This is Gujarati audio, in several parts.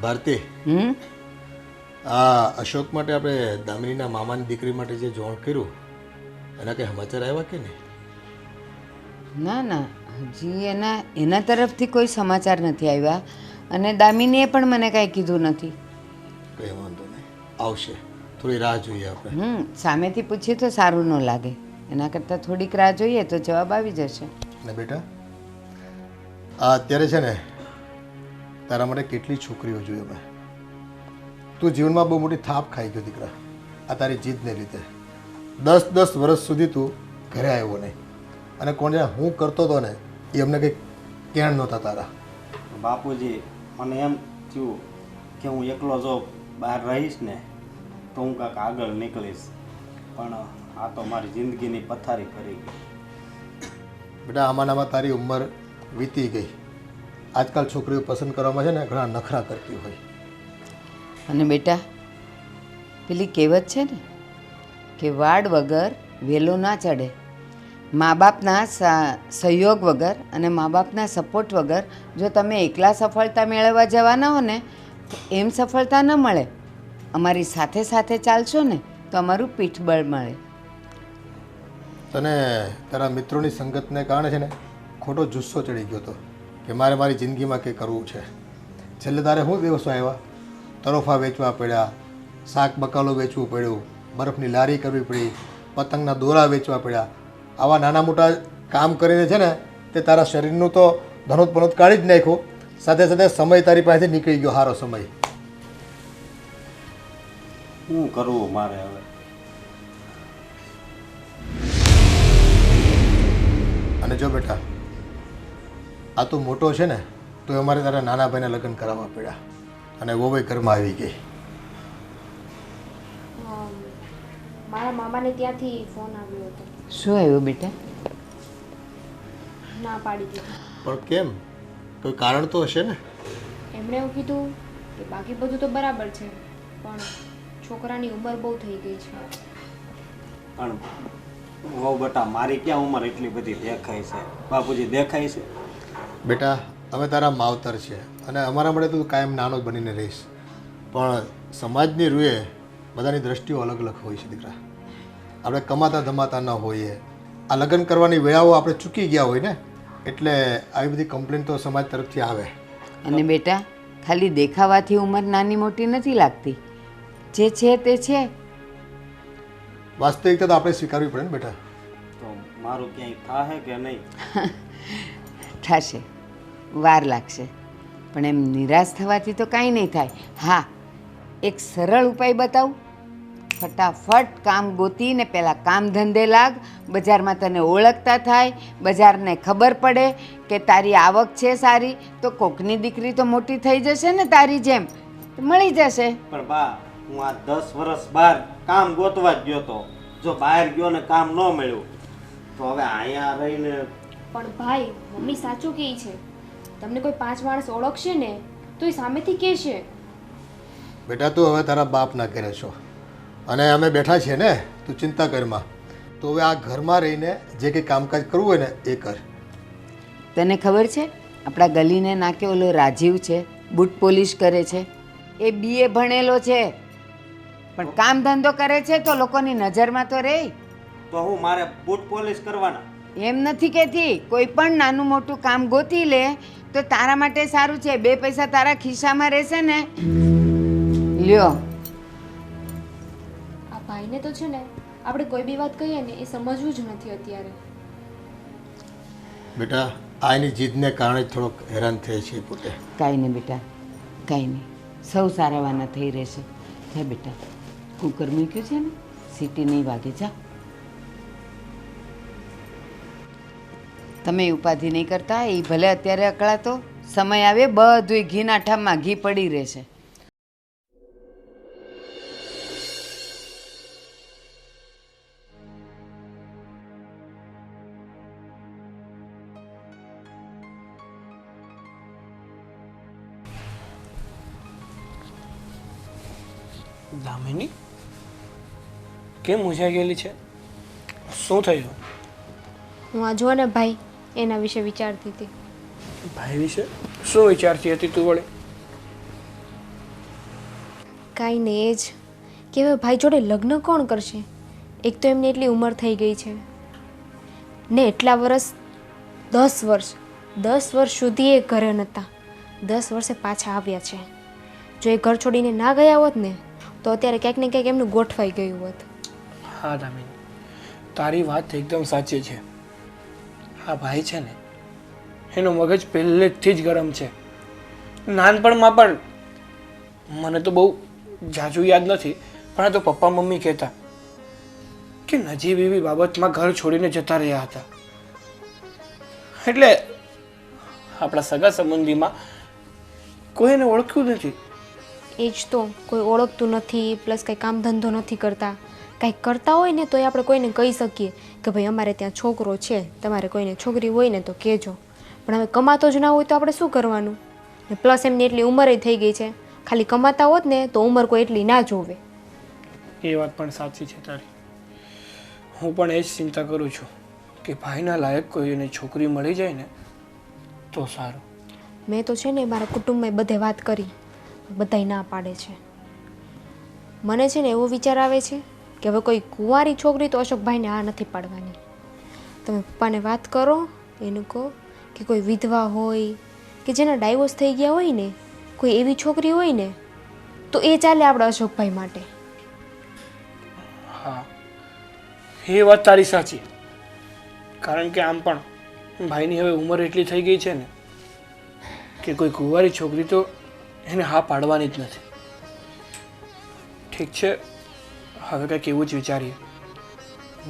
ભારતી, આ અશોક માટે આપણે દામિનીના મામાની દીકરી માટે જે જોણ કર્યું એના કંઈ સમાચાર આવ્યા કે નહીં? ના ના, હજી એના તરફથી કોઈ સમાચાર નથી આવ્યા અને દામિનીએ પણ મને કાંઈ કીધું નથી. કંઈ વાંધો નહીં, આવશે. થોડી રાહ જોઈએ આપણે. સામેથી પૂછીએ તો સારું ન લાગે. એના કરતાં થોડીક રાહ જોઈએ તો જવાબ આવી જશે. ને બેટા, આ અત્યારે છે ને તારા માટે કેટલી છોકરીઓ જોઈએ મેં. તું જીવનમાં બહુ મોટી થાપ ખાઈ ગયો દીકરા, આ તારી જીદને લીધે. 10 વર્ષ સુધી તું ઘરે આવ્યો નહીં અને કોણ જાણે હું કરતો હતો ને એ અમને કંઈક કેણ નહોતા તારા. બાપુજી, મને એમ થયું કે હું એકલો જો બહાર રહીશ ને તો હું કાંઈક આગળ નીકળીશ, પણ આ તો મારી જિંદગીની પથારી ફરી ગઈ. બેટા, આમાં તારી ઉંમર વીતી ગઈ. આજકાલ છોકરીઓ પસંદ કરવામાં છે ને ઘણા નખરા કરતી હોય. અને બેટા, પેલી કહેવત છે ને કે વાડ વગર વેલો ના ચડે. મા બાપના સહયોગ વગર અને મા બાપના સપોર્ટ વગર જો તમે એકલા સફળતા મેળવવા જવાના હો ને તો એમ સફળતા ન મળે. અમારી સાથે સાથે ચાલશો ને તો અમારું પીઠબળ મળે. તને તારા મિત્રોની સંગતને કારણે છે ને ખોટો જુસ્સો ચડી ગયો હતો કે મારે મારી જિંદગીમાં કંઈ કરવું છે. છેલ્લે તારે શું દિવસો આવ્યા? તરોફા વેચવા પડ્યા, શાક બકાલો વેચવું પડ્યું, બરફની લારી કરવી પડી, પતંગના દોરા વેચવા પડ્યા. આવા નાના મોટા કામ કરીને છે ને તે તારા શરીરનું તો ધનોત પનોત કાઢી જ નાખ્યું. સાથે સાથે સમય તારી પાસેથી નીકળી ગયો, સારો સમય. શું કરવું મારે હવે? અને જો બેટા, આ તો મોટો છે ને તો અમારે તારા નાના ભાઈને લગ્ન કરાવવા પડ્યા અને વહુએ ઘરમાં આવી ગઈ. મારા મામાને ત્યાંથી ફોન આવ્યો હતો. શું આવ્યું બેટા? ના પાડી દીધી. પણ કેમ? કોઈ કારણ તો હશે ને? એમણે એવું કીધું કે બાકી બધું તો બરાબર છે, પણ છોકરાની ઉંમર બહુ થઈ ગઈ છે. પણ હો બેટા, મારી ક્યાં ઉંમર એટલી બધી દેખાય છે? બાપુજી, દેખાય છે? બેટા, અમે તારા માવતર છે અને અમારા માટે તું કાયમ નાનો જ બનીને રહીશ. પણ સમાજની રૂએ બધાની દ્રષ્ટિઓ અલગ અલગ હોય છે દીકરા. આપણે કમાતા ધમાતા ન હોઈએ, આ લગ્ન કરવાની વેળાઓ આપણે ચૂકી ગયા હોય ને એટલે આવી બધી કમ્પ્લેન તો સમાજ તરફથી આવે. અને બેટા, ખાલી દેખાવાથી ઉંમર નાની મોટી નથી લાગતી. જે છે તે છે. વાસ્તવિકતા તો આપણે સ્વીકારવી પડે ને બેટા. તો મારું ક્યાંય થાહે કે નહીં? થશે, વાર લાગશે, પણ એમ નિરાશ થવાથી તો કાંઈ નહીં થાય. હા, એક સરળ ઉપાય બતાવું. ફટાફટ કામ ગોતીને પહેલાં કામ ધંધે લાગ. બજારમાં તને ઓળખતા થાય, બજારને ખબર પડે કે તારી આવક છે સારી, તો કોકની દીકરી તો મોટી થઈ જશે ને તારી જેમ, તો મળી જશે. પણ બા, હું આ 10 વર્ષ બહાર કામ ગોતવા જ ગયો તો. જો બહાર ગયો ને કામ ન મળ્યું તો હવે અહીંયા રહીને. પણ ભાઈ, મમ્મી સાચું કહે છે. તમને કોઈ 5 માણસ ઓળખશે ને તો એ સામેથી કહેશે. બેટા, તું હવે તારા બાપના ઘરે છો અને અમે બેઠા છીએ ને, તું ચિંતા કરમાં. તો હવે આ ઘરમાં રહીને જે કંઈ કામકાજ કરવું હોય ને એ કર. તને ખબર છે, આપણા ગલીને નાકે ઓલો રાજીવ છે, બૂટ પોલિશ કરે છે, એ BA ભણેલો છે, પણ કામ ધંધો કરે છે તો લોકોની નજરમાં તો રહે. તો હું મારે બૂટ પોલિશ કરવાના? એમ નથી કહેતી, કોઈ પણ નાનું મોટું કામ ગોતી લે તો તારા માટે સારું છે. 2 પૈસા તારા ખિસ્સામાં રહેશે ને. લ્યો. આ ભાઈને તો છે ને આપણે કોઈ બી વાત કહીએ ને એ સમજવું જ નથી અત્યારે. બેટા, આ એની જીદને કારણે જ થોડોક હેરાન થાય છે પોતે. કાંઈ નહીં બેટા, કાંઈ નહીં, સૌ સારાવાના થઈ રહેશે. જા બેટા, કુકર મૂક્યું છે ને, સીટી નહીં વાગે. જા. તમે ઉપાધિ નહીં કરતા. એ ભલે અત્યારે અકળાતો, સમય આવે બધુંય ઘીના ઠામમાં ઘી પડી રહેશે. દામિની કેમ મૂંઝાઈ ગયેલી છે? શું થયું? હું આ જો ને ભાઈ, એના વિશે વિચારતી હતી. ભાઈ વિશે શું વિચારતી હતી તું? વળી કાંઈ નહીં એ જ કે હવે ભાઈ જોડે લગ્ન કોણ કરશે? એક તો એમની એટલી ઉંમર થઈ ગઈ છે ને એટલા વર્ષ 10 વર્ષ સુધી એ ઘરે નહોતા. 10 વર્ષે પાછા આવ્યા છે. જો એ ઘર છોડીને ના ગયા હોત ને તો અત્યારે ક્યાંક ને ક્યાંક એમનું ગોઠવાઈ ગયું હોત. હા દામિની, તારી વાત એકદમ સાચી છે. હા ભાઈ છે ને, એનું મગજ પહેલેથી જ ગરમ છે. નાનપણમાં પણ મને તો બહુ જાજુ યાદ નથી, પણ આ તો પપ્પા મમ્મી કહેતા કે નજીબ એવી બાબતમાં ઘર છોડીને જતા રહ્યા હતા. એટલે આપણા સગા સંબંધીમાં કોઈ એને ઓળખ્યું નથી. એ જ તો, કોઈ ઓળખતું નથી, પ્લસ કંઈ કામ ધંધો નથી કરતા. કંઈક કરતા હોય ને તોય આપણે કોઈને કહી શકીએ કે ભાઈ અમારે ત્યાં છોકરો છે, તમારે કોઈને છોકરી હોય ને તો કહેજો. પણ હવે કમાતો જ ના હોય તો આપણે શું કરવાનું? ને પ્લસ એમની એટલી ઉંમરે થઈ ગઈ છે. ખાલી કમાતા હોત ને તો ઉંમર કોઈ એટલી ના જોવે. એ વાત પણ સાચી છે તારી. હું પણ એ જ ચિંતા કરું છું કે ભાઈના લાયક કોઈ એને છોકરી મળી જાય ને તો સારું. મેં તો છે ને મારા કુટુંબમાં બધે વાત કરી, બધાય ના પાડે છે. મને છે ને એવો વિચાર આવે છે કે હવે કોઈ કુંવારી છોકરી તો અશોકભાઈને આ નથી પાડવાની. તમે પપ્પાને વાત કરો, એને કહો કે કોઈ વિધવા હોય કે જેના ડાયવોર્સ થઈ ગયા હોય ને, કોઈ એવી છોકરી હોય ને તો એ ચાલે આપણા અશોકભાઈ માટે. હા, એ વાત તારી સાચી. કારણ કે આમ પણ ભાઈની હવે ઉંમર એટલી થઈ ગઈ છે ને કે કોઈ કુંવારી છોકરી તો એને હા પાડવાની જ નથી. ઠીક છે, હવે કંઈક એવું જ વિચારીએ.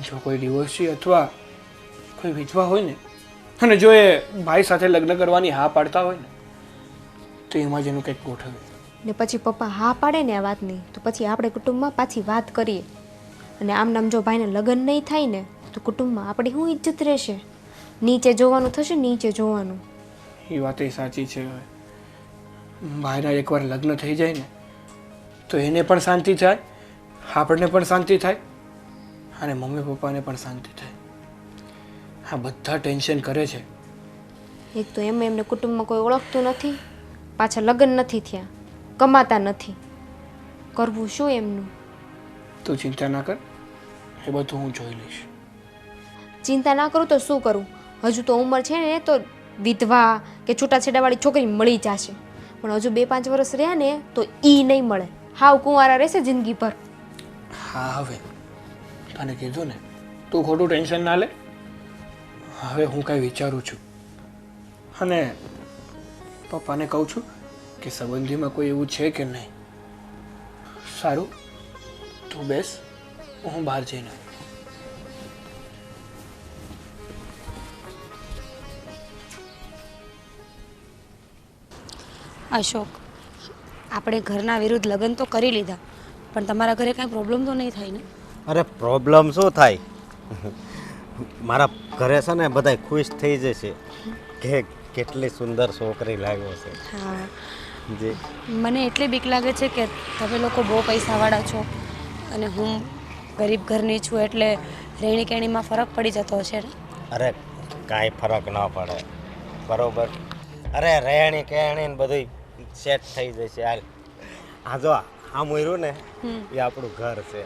જો કોઈ ડિવોર્સી અથવા કોઈ વિધવા હોય ને અને જો એ ભાઈ સાથે લગ્ન કરવાની હા પાડતા હોય ને તો એમાં જ એનું કંઈક ગોઠવે. ને પછી પપ્પા હા પાડે ને આ વાતની તો પછી આપણે કુટુંબમાં પાછી વાત કરીએ. અને આમ નામ જો ભાઈને લગ્ન નહીં થાય ને તો કુટુંબમાં આપણી શું ઇજ્જત રહેશે? નીચે જોવાનું થશે, નીચે જોવાનું. એ વાત એ સાચી છે. હવે ભાઈના એકવાર લગ્ન થઈ જાય ને તો એને પણ શાંતિ થાય, આપણને પણ શાંતિ થાય અને મમ્મી પપ્પાને પણ શાંતિ થાય. આ બધા ટેન્શન કરે છે. એક તો એમને કુટુંબમાં કોઈ ઓળખતું નથી, પાછા લગ્ન નથી થયા, કમાતા નથી, કરવું શું એમનું? તું ચિંતા ના કર, એ બધું હું જોઈ લઈશ. ચિંતા ના કરું તો શું કરું? હજુ તો ઉંમર છે ને તો વિધવા કે છૂટાછેડાવાળી છોકરી મળી જશે. પણ હજુ 2-5 વર્ષ રહ્યા ને તો ઈ નહીં મળે. હાવ કુંવારા રહેશે જિંદગીભર. હા, હવે તને કીધું ને, તું ખોટું ટેન્શન ના લે. હવે હું કાંઈ વિચારું છું અને પપ્પાને કહું છું કે સંબંધીમાં કોઈ એવું છે કે નહીં. સારું, તું બેસ, હું બહાર જઈને આવું. અશોક, આપણે ઘરના વિરુદ્ધ લગ્ન તો કરી લીધા, પણ તમારા ઘરે કાંઈ પ્રોબ્લેમ તો નહીં થાય ને? અરે પ્રોબ્લેમ શું થાય? મારા ઘરે છે ને બધા ખુશ થઈ જશે કે કેટલી સુંદર છોકરી લાવ્યો છે. હા, જી. મને એટલી બીક લાગે છે કે તમે લોકો બહુ પૈસાવાળા છો અને હું ગરીબ ઘરની છું, એટલે રહેણી કહેણીમાં ફરક પડી જતો હશે ને? અરે કાંઈ ફરક ન પડે, બરોબર? અરે રહેણી કહેણી ને બધું સેટ થઈ જશે. હાલ, આ જો આ મોયરું ને એ આપણું ઘર છે.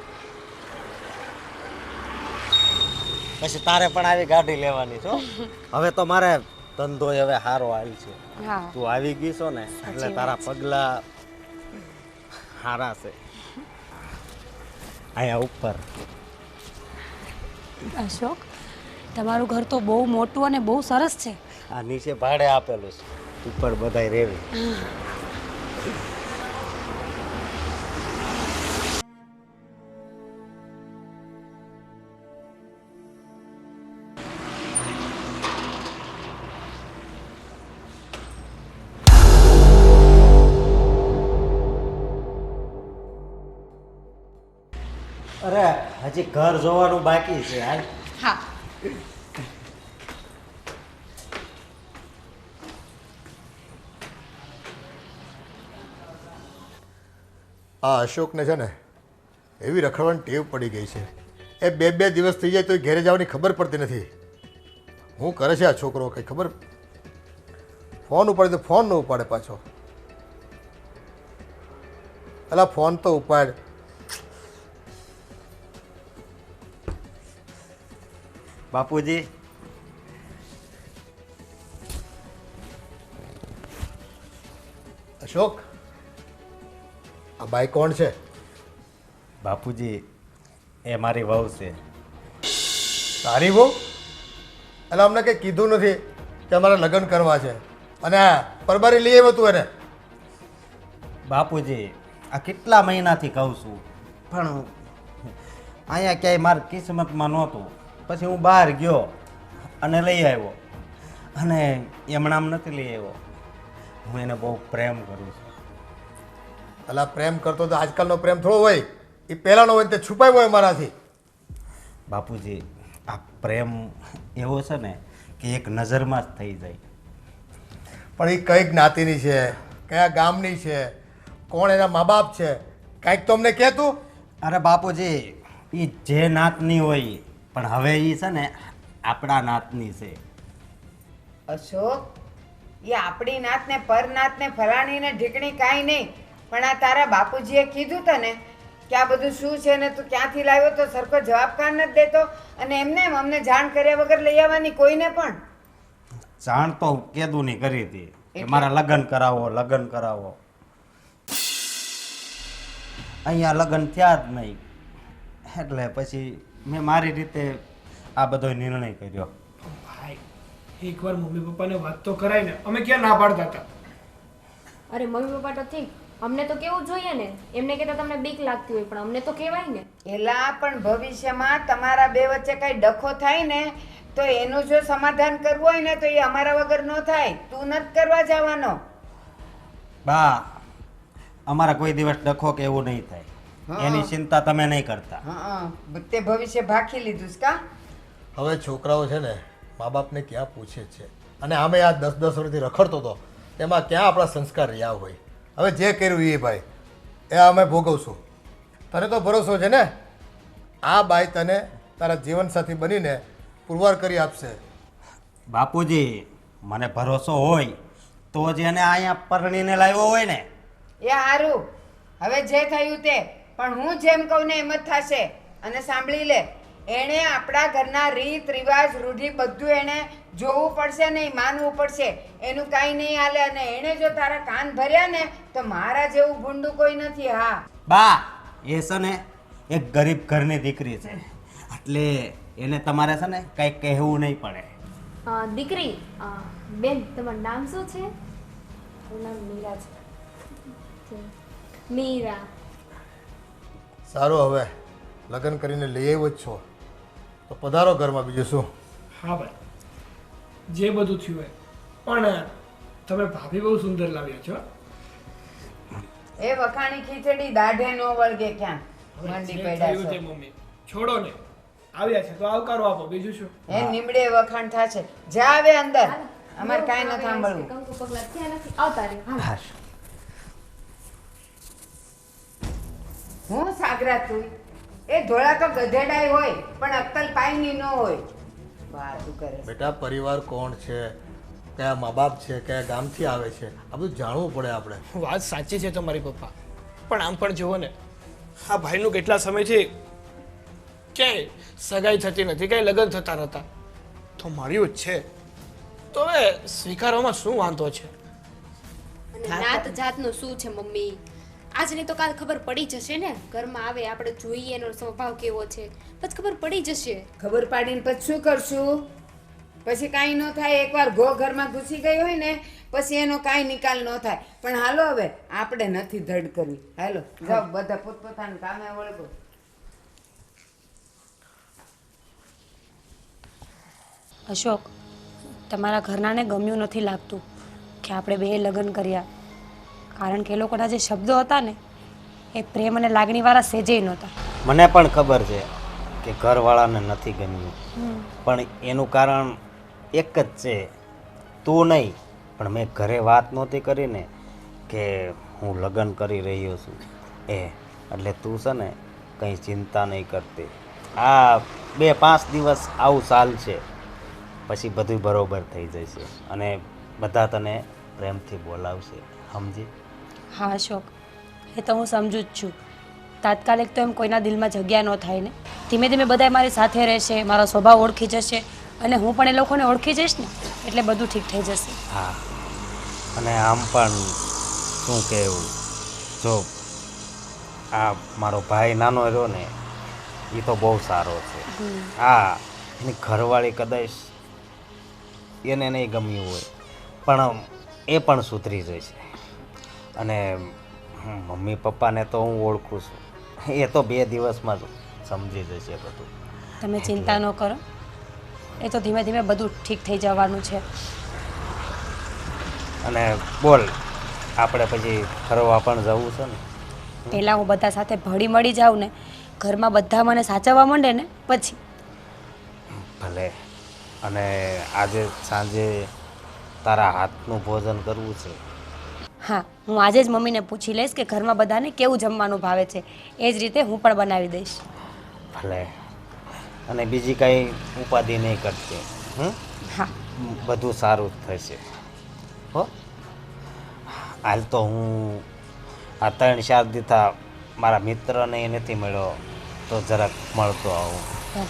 પછી તારે પણ આવી ગાડી લેવાની છો. હવે તો મારે ધંધો હવે સારો આવી છે. હા, તું આવી ગઈ છો ને એટલે તારા પગલા સારા છે. અહીંયા ઉપર અશોક, તમારું ઘર તો બહુ મોટું અને બહુ સરસ છે. આ નીચે ભાડે આપેલું છે, ઉપર બધાય રેવી. અરે હજી ઘર જોવાનું બાકી છે. હાલ. હા, આ અશોકને છે ને એવી રખડવાની ટેવ પડી ગઈ છે. એ 2 દિવસ થઈ જાય તો ઘેરે જવાની ખબર પડતી નથી. હું કરે છે આ છોકરો કંઈ ખબર? ફોન ઉપાડે તો ફોન ન ઉપાડે પાછો. અલા ફોન તો ઉપાડ. બાપુજી, અશોક, આ બાઈ કોણ છે? બાપુજી એ મારી વહુ છે. તારી બહુ? એટલે અમને કંઈ કીધું નથી કે અમારે લગ્ન કરવા છે, અને આ પરબારી લઈ આવ્યો તું એને? બાપુજી આ કેટલા મહિનાથી કહું છું, પણ અહીંયા ક્યાંય મારી કિસ્મતમાં નહોતું. પછી હું બહાર ગયો અને લઈ આવ્યો, અને એમણામ નથી લઈ આવ્યો. હું એને બહુ પ્રેમ કરું છું. અલા પ્રેમ કરતો તો આજકાલનો પ્રેમ થોડો હોય, એ પહેલાંનો હોય ને તે છુપાયો હોય મારાથી. બાપુજી આ પ્રેમ એવો છે ને કે એક નજરમાં જ થઈ જાય. પણ એ કઈ જ્ઞાતિની છે, કયા ગામની છે, કોણ એના મા બાપ છે, કાંઈક તો અમને કહે તું. અરે બાપુજી એ જે નાતની હોય, પણ હવે એ છે ને આપણા નાતની છે. અશોક, એ આપણી નાત ને પર નાત ને ફલાણી ને ઢીકણી કાંઈ નહીં, પણ આ તારા બાપુજીએ કીધું તને કે આ બધું શું છે ને તું ક્યાંથી લાવ્યો, તો સરખો જવાબ કાં નથી દેતો, અને એમને એમ અમને જાણ કર્યા વગર લઈ આવવાની કોઈને પણ. જાણ તો કેદુની કરી હતી કે મારા લગ્ન કરાવો, લગ્ન કરાવો. અહીંયા લગ્ન થયા જ નહીં, એટલે પછી મેં મારી રીતે આ બધો નિર્ણય કર્યો. ભાઈ એકવાર મમ્મી પપ્પાને વાત તો કરાય ને, અમે ક્યાં ના પાડતા હતા. અરે મમ્મી પપ્પા તો ઠીક, અમને તો કેવું જોઈએ ને, એમને કહેતા તમને બીક લાગતી હોય, પણ અમને તો કહેવાય ને. એલા પણ ભવિષ્યમાં તમારા બે વચ્ચે કઈ ડખો થાય ને તો એનું જો સમાધાન કરવું હોય ને તો એ અમારા વગર ન થાય. તું નથી કરવા જવાનો. બા અમારા કોઈ દિવસ ડખો કે એવું નહીં થાય, એની ચિંતા તમે નહીં કરતા. હા, તે ભવિષ્ય ભાખી લીધું છે કા? હવે છોકરાઓ છે ને મા બાપને ક્યાં પૂછે જ છે, અને આમે આ 10-10 વર્ષથી રખડતો હતો તેમાં ક્યાં આપણા સંસ્કાર રહ્યા હોય. હવે જે કર્યું એ ભાઈ એ અમે ભોગવશું. તને તો ભરોસો છે ને આ બાઈ તને તારા જીવનસાથી બનીને પુરવાર કરી આપશે. બાપુજી મને ભરોસો હોય તો જ એને અહીંયા પરણીને લાવ્યો હોય ને. એ હારું, હવે જે થયું તે, પણ હું જેમ કહું ને એમ જ થશે. અને સાંભળી લે, એણે આપણા ઘરના રીત રિવાજ રૂઢિ બધું એણે જોવું પડશે ને માનવું પડશે. એનું કાંઈ નહીં હાલે, અને એણે જો તારા કાન ભર્યા ને તો મારા જેવું ભૂંડું કોઈ નથી. હા બા એ છે ને એક ગરીબ ઘરની દીકરી છે, એટલે એને તમારે છે ને કંઈ કહેવું નહીં પડે. દીકરી, બેન તમારું નામ શું છે? નામ મીરા છે. મીરા. સારું, હવે લગ્ન કરીને લઈ આવ્યો જ છો તો પધારો ઘરમાં, બીજું શું. હા ભાઈ, જે બધું થયું હોય, પણ તમે ભાભી બહુ સુંદર લાવ્યા છો. એ વખાણી ખીચડી દાઢે નો વળગે ક્યાં હવે મંડી જે પડ્યા થયું તે છે. મમ્મી છોડો ને, આવ્યા છે તો આવકારો આપો, બીજું શું. એ નીમડે વખાણ થશે. જા આવે અંદર, અમારે કાંઈ ન સાંભળવું. કંકુ પગલા થયા નથી, આવતા રહ્યો. હાલો. હું સાગરા તું એ ધોળા તો ગધેડાય હોય પણ અક્કલ પાયની ન હોય. વાતું કરે છે. બેટા પરિવાર કોણ છે, કયા મા બાપ છે, કયા ગામથી આવે છે, આ બધું જાણવું પડે આપણે. વાત સાચી છે તમારી પપ્પા, પણ આમ પણ જુઓ ને, આ ભાઈનું કેટલા સમયથી ક્યાંય સગાઈ થતી નથી, ક્યાંય લગ્ન થતા નહોતા, તો મળ્યું જ છે, તો હવે સ્વીકારવામાં શું વાંધો છે. અને નાત જાતનું શું છે મમ્મી, આજ નહીં તો કાલ ખબર પડી જશે ને. ઘરમાં આવે આપણે જોઈએ એનો સ્વભાવ કેવો છે, પછી ખબર પડી જશે. ખબર પાડીને પછી શું કરશું? પછી કાંઈ ન થાય. એકવાર ઘો ઘરમાં ઘૂસી ગઈ હોય ને પછી એનો કાંઈ નિકાલ ન થાય. પણ હાલો હવે આપણે નથી ધડ કરવી. હાલો જાઓ બધા પોતપોતાના કામે વળગો. અશોક, તમારા ઘરનાને ગમ્યું નથી લાગતું કે આપણે બે લગ્ન કર્યા, કારણ કે એ લોકોના જે શબ્દો હતા ને એ પ્રેમ અને લાગણીવાળા સેજેય નહોતા. મને પણ ખબર છે કે ઘરવાળાને નથી ગમ્યું, પણ એનું કારણ એક જ છે, તું નહીં. પણ મેં ઘરે વાત નહોતી કરીને કે હું લગ્ન કરી રહ્યો છું એટલે તું છે ને કંઈ ચિંતા નહીં કરતી. આ 2-5 દિવસ આવું ચાલશે, પછી બધું બરોબર થઈ જશે અને બધા તને પ્રેમથી બોલાવશે, સમજી? હા અશોક, એ તો હું સમજુ જ છું. તાત્કાલિક તો એમ કોઈના દિલમાં જગ્યા ન થાય ને. ધીમે ધીમે બધા મારી સાથે રહેશે, મારો સ્વભાવ ઓળખી જશે અને હું પણ એ લોકોને ઓળખી જઈશ ને એટલે બધું ઠીક થઈ જશે. હા, અને આમ પણ શું કહેવું, જો આ મારો ભાઈ નાનો રહ્યો ને એ તો બહુ સારો છે. હા, એની ઘરવાળી કદાચ એને નહીં ગમ્યું હોય પણ એ પણ સુધરી જશે. અને મમ્મી પપ્પાને તો હું ઓળખું છું, એ તો 2 દિવસમાં જ સમજી જશે બધું. તમે ચિંતા ન કરો, એ તો ધીમે ધીમે બધું ઠીક થઈ જવાનું છે. અને બોલ, આપણે પછી ફરવા પણ જવું છે ને? પહેલાં હું બધા સાથે ભળી મળી જાઉં ને, ઘરમાં બધા મને સાચવવા માંડે ને પછી. ભલે. અને આજે સાંજે તારા હાથનું ભોજન કરવું છે. હા, હું આજે જ મમ્મીને પૂછી લઈશ કે ઘરમાં બધાને કેવું જમવાનું ભાવે છે, એ જ રીતે હું પણ બનાવી દઈશ. ભલે. અને બીજી કાંઈ ઉપાધિ નહીં કરતી. હા, બધું સારું જ થશે હો. હાલ તો હું આ 3-4 દીથા મારા મિત્રને એ નથી મળ્યો, તો જરાક મળતો આવું. ભલે.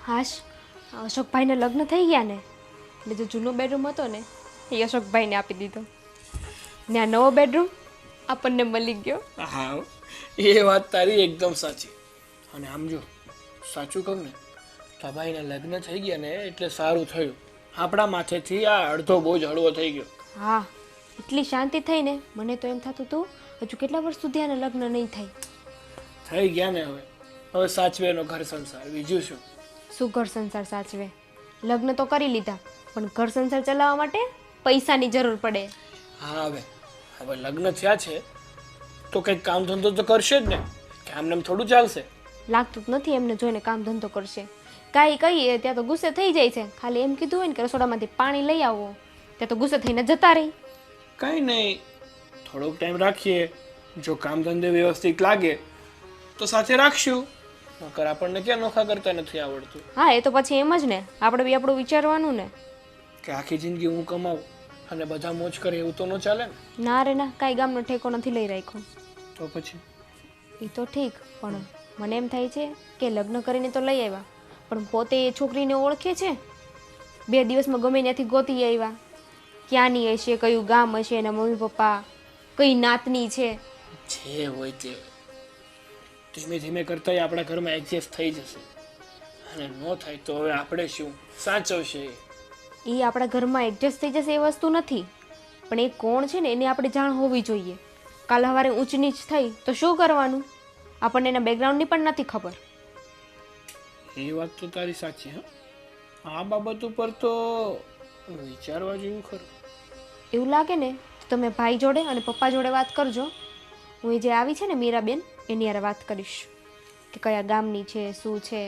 હાશ, અશોકભાઈને લગ્ન થઈ ગયા ને એટલે જે જૂનો બેડરૂમ હતો ને એ અશોકભાઈને આપી દીધો ને આ નવો બેડરૂમ આપણને મળી ગયો. હા, એ વાત તારી એકદમ સાચી. અને આમ જો સાચું કહું ને તો ભાઈના લગ્ન થઈ ગયા ને એટલે સારું થયું. આપણા માથેથી આ અડધો બોજ હળવો થઈ ગયો. હા, એટલી શાંતિ થઈ ને મને તો એમ થતું હતું હજુ કેટલા વર્ષ સુધી આના લગ્ન નહીં થાય. થઈ ગયા ને હવે સાચવે એનો ઘર સંસાર, બીજું શું. શું ઘર સંસાર સાચવે? લગ્ન તો કરી લીધા પણ ઘર સંસાર ચલાવવા માટે પૈસાની જરૂર પડે. હા, હવે લગ્ન થયા છે તો કંઈક કામ ધંધો તો કરશે જ ને, કે આમને એમ થોડું ચાલશે. લાગતું જ નથી એમને જોઈને કામ ધંધો કરશે. કાંઈ કહીએ ત્યાં તો ગુસ્સે થઈ જાય છે. ખાલી એમ કીધું હોય ને કે રસોડામાંથી પાણી લઈ આવો ત્યાં તો ગુસ્સે થઈને જતા રહી. કંઈ નહીં, થોડોક ટાઈમ રાખીએ, જો કામ ધંધે વ્યવસ્થિત લાગે તો સાથે રાખશું, નકર આપણને ક્યાં નોખા કરતા નથી આવડતું. હા, એ તો પછી એમ જ ને, આપણે બી આપણું વિચારવાનું ને. કે આખી જિંદગી હું કમાવું અને બધા મોજ કરે એવું તો ન ચાલે ને. ના રે ના, કાંઈ ગામનો ઠેકો નથી લઈ રાખ્યો. તો પછી એ તો ઠીક, પણ મને એમ થાય છે કે લગ્ન કરીને તો લઈ આવ્યા પણ પોતે એ છોકરીને ઓળખે છે? 2 દિવસમાં ગમે ત્યાંથી ગોતી આવ્યા, ક્યાંની હશે, કયું ગામ હશે, એના મમ્મી પપ્પા કઈ નાતની છે. જે હોય તે ધીમે ધીમે કરતાં આપણા ઘરમાં એડજસ્ટ થઈ જશે. અને ન થાય તો હવે આપણે શું સાચવશે. એ આપણા ઘરમાં એડજસ્ટ થઈ જશે એ વસ્તુ નથી, પણ એ કોણ છે ને એની આપણે જાણ હોવી જોઈએ. કાલ સવારે ઊંચ નીચ થઈ તો શું કરવાનું? આપણને એના બેકગ્રાઉન્ડની પણ નથી ખબર. એ વાત તો તારી સાચી. હા, આ બાબત ઉપર તો વિચારવા જેવું ખરું. એવું લાગે ને તો તમે ભાઈ જોડે અને પપ્પા જોડે વાત કરજો. હું એ જે આવી છે ને મીરાબેન એની યાર વાત કરીશ કે કયા ગામની છે, શું છે.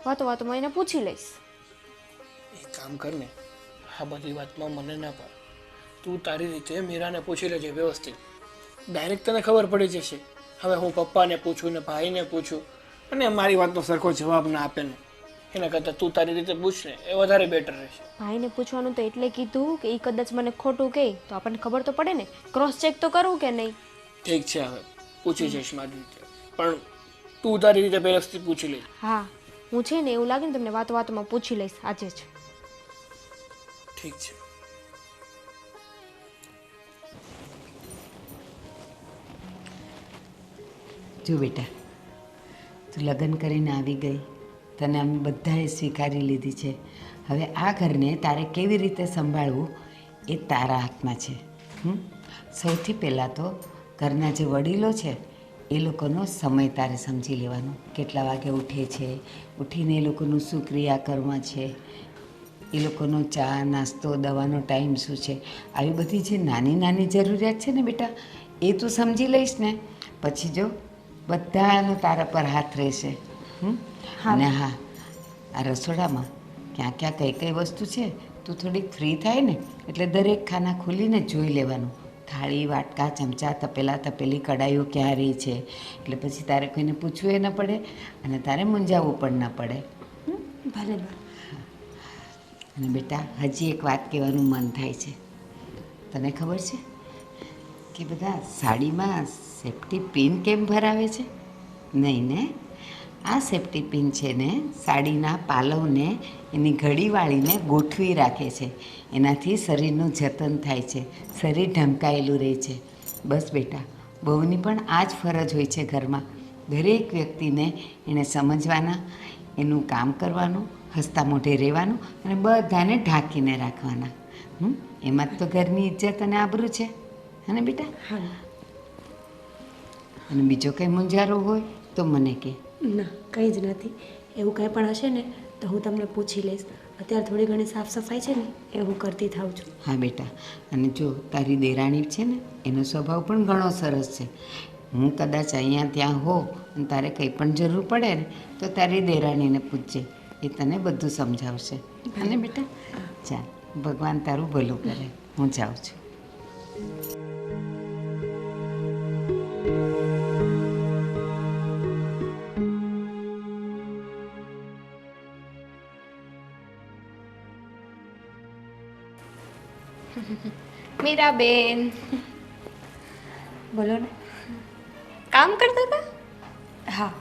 વાતોમાં એને પૂછી લઈશ. એક કામ કર ને, આ બધી વાતમાં મને ના પાડ. તું તારી રીતે મીરાને પૂછી લેજે વ્યવસ્થિત. ડાયરેક્ટ તને ખબર પડી જશે. હવે હું પપ્પાને પૂછું ને ભાઈને પૂછું અને મારી વાતનો સરખો જવાબ ના આપે ને, એના કરતાં તું તારી રીતે પૂછ ને, એ વધારે બેટર રહેશે. ભાઈને પૂછવાનું તો એટલે કીધું કે એ કદાચ મને ખોટું કહે તો આપણને ખબર તો પડે ને, ક્રોસ ચેક તો કરવું કે નહીં. ઠીક છે, હવે પૂછી જઈશ મારી રીતે, પણ તું તારી રીતે પહેલાથી પૂછી લે. હા, હું છે ને એવું લાગે ને તમને વાતોમાં પૂછી લઈશ આજે જ. ઠીક છે. જો બેટા, તું લગ્ન કરીને આવી ગઈ, તને અમે બધાએ સ્વીકારી લીધી છે. હવે આ ઘરને તારે કેવી રીતે સંભાળવું એ તારા હાથમાં છે. સૌથી પહેલાં તો ઘરના જે વડીલો છે એ લોકોનો સમય તારે સમજી લેવાનો. કેટલા વાગે ઉઠે છે, ઉઠીને એ લોકોનું શું ક્રિયાકર્મ છે, એ લોકોનો ચા નાસ્તો દવાનો ટાઈમ શું છે, આવી બધી જે નાની નાની જરૂરિયાત છે ને બેટા, એ તું સમજી લઈશ ને પછી જો બધાનો તારા પર હાથ રહેશે. અને હા, આ રસોડામાં ક્યાં ક્યાં કઈ કઈ વસ્તુ છે તું થોડીક ફ્રી થાય ને એટલે દરેક ખાના ખોલીને જોઈ લેવાનું. થાળી, વાટકા, ચમચા, તપેલા, તપેલી, કડાઈઓ ક્યાં રહી છે, એટલે પછી તારે કોઈને પૂછવું એ ન પડે અને તારે મૂંઝાવવું પણ ન પડે. ભલે. અને બેટા હજી એક વાત કહેવાનું મન થાય છે. તને ખબર છે કે બધા સાડીમાં સેફ્ટી પિન કેમ ભરાવે છે? નહીં ને, આ સેફ્ટી પિન છે ને સાડીના પાલવને એની ઘડી વાળીને ગોઠવી રાખે છે. એનાથી શરીરનું જતન થાય છે, શરીર ઢંકાયેલું રહે છે. બસ બેટા, બહુની પણ આ જ ફરજ હોય છે ઘરમાં. દરેક વ્યક્તિને એને સમજવાના, એનું કામ કરવાનું, હસતા મોઢે રહેવાનું અને બધાને ઢાંકીને રાખવાના. એમાં જ તો ઘરની ઇજ્જત અને આબરૂ છે. હે બેટા? હા. અને બીજો કંઈ મૂંઝારો હોય તો મને કહે. ના, કંઈ જ નથી. એવું કંઈ પણ હશે ને તો હું તમને પૂછી લઈશ. અત્યારે થોડી ઘણી સાફ સફાઈ છે ને એ હું કરતી થાઉં છું. હા બેટા, અને જો તારી દેરાણી છે ને એનો સ્વભાવ પણ ઘણો સરસ છે. હું કદાચ અહીંયા ત્યાં હો અને તારે કંઈ પણ જરૂર પડે ને તો તારી દેરાણીને પૂછજે, એ તને બધું સમજાવશે. અને બેટા ચાલ, ભગવાન તારું ભલું કરે. હું જાઉં છું. મીરાબેન, બોલો ને. કામ કરતા હતા? હા,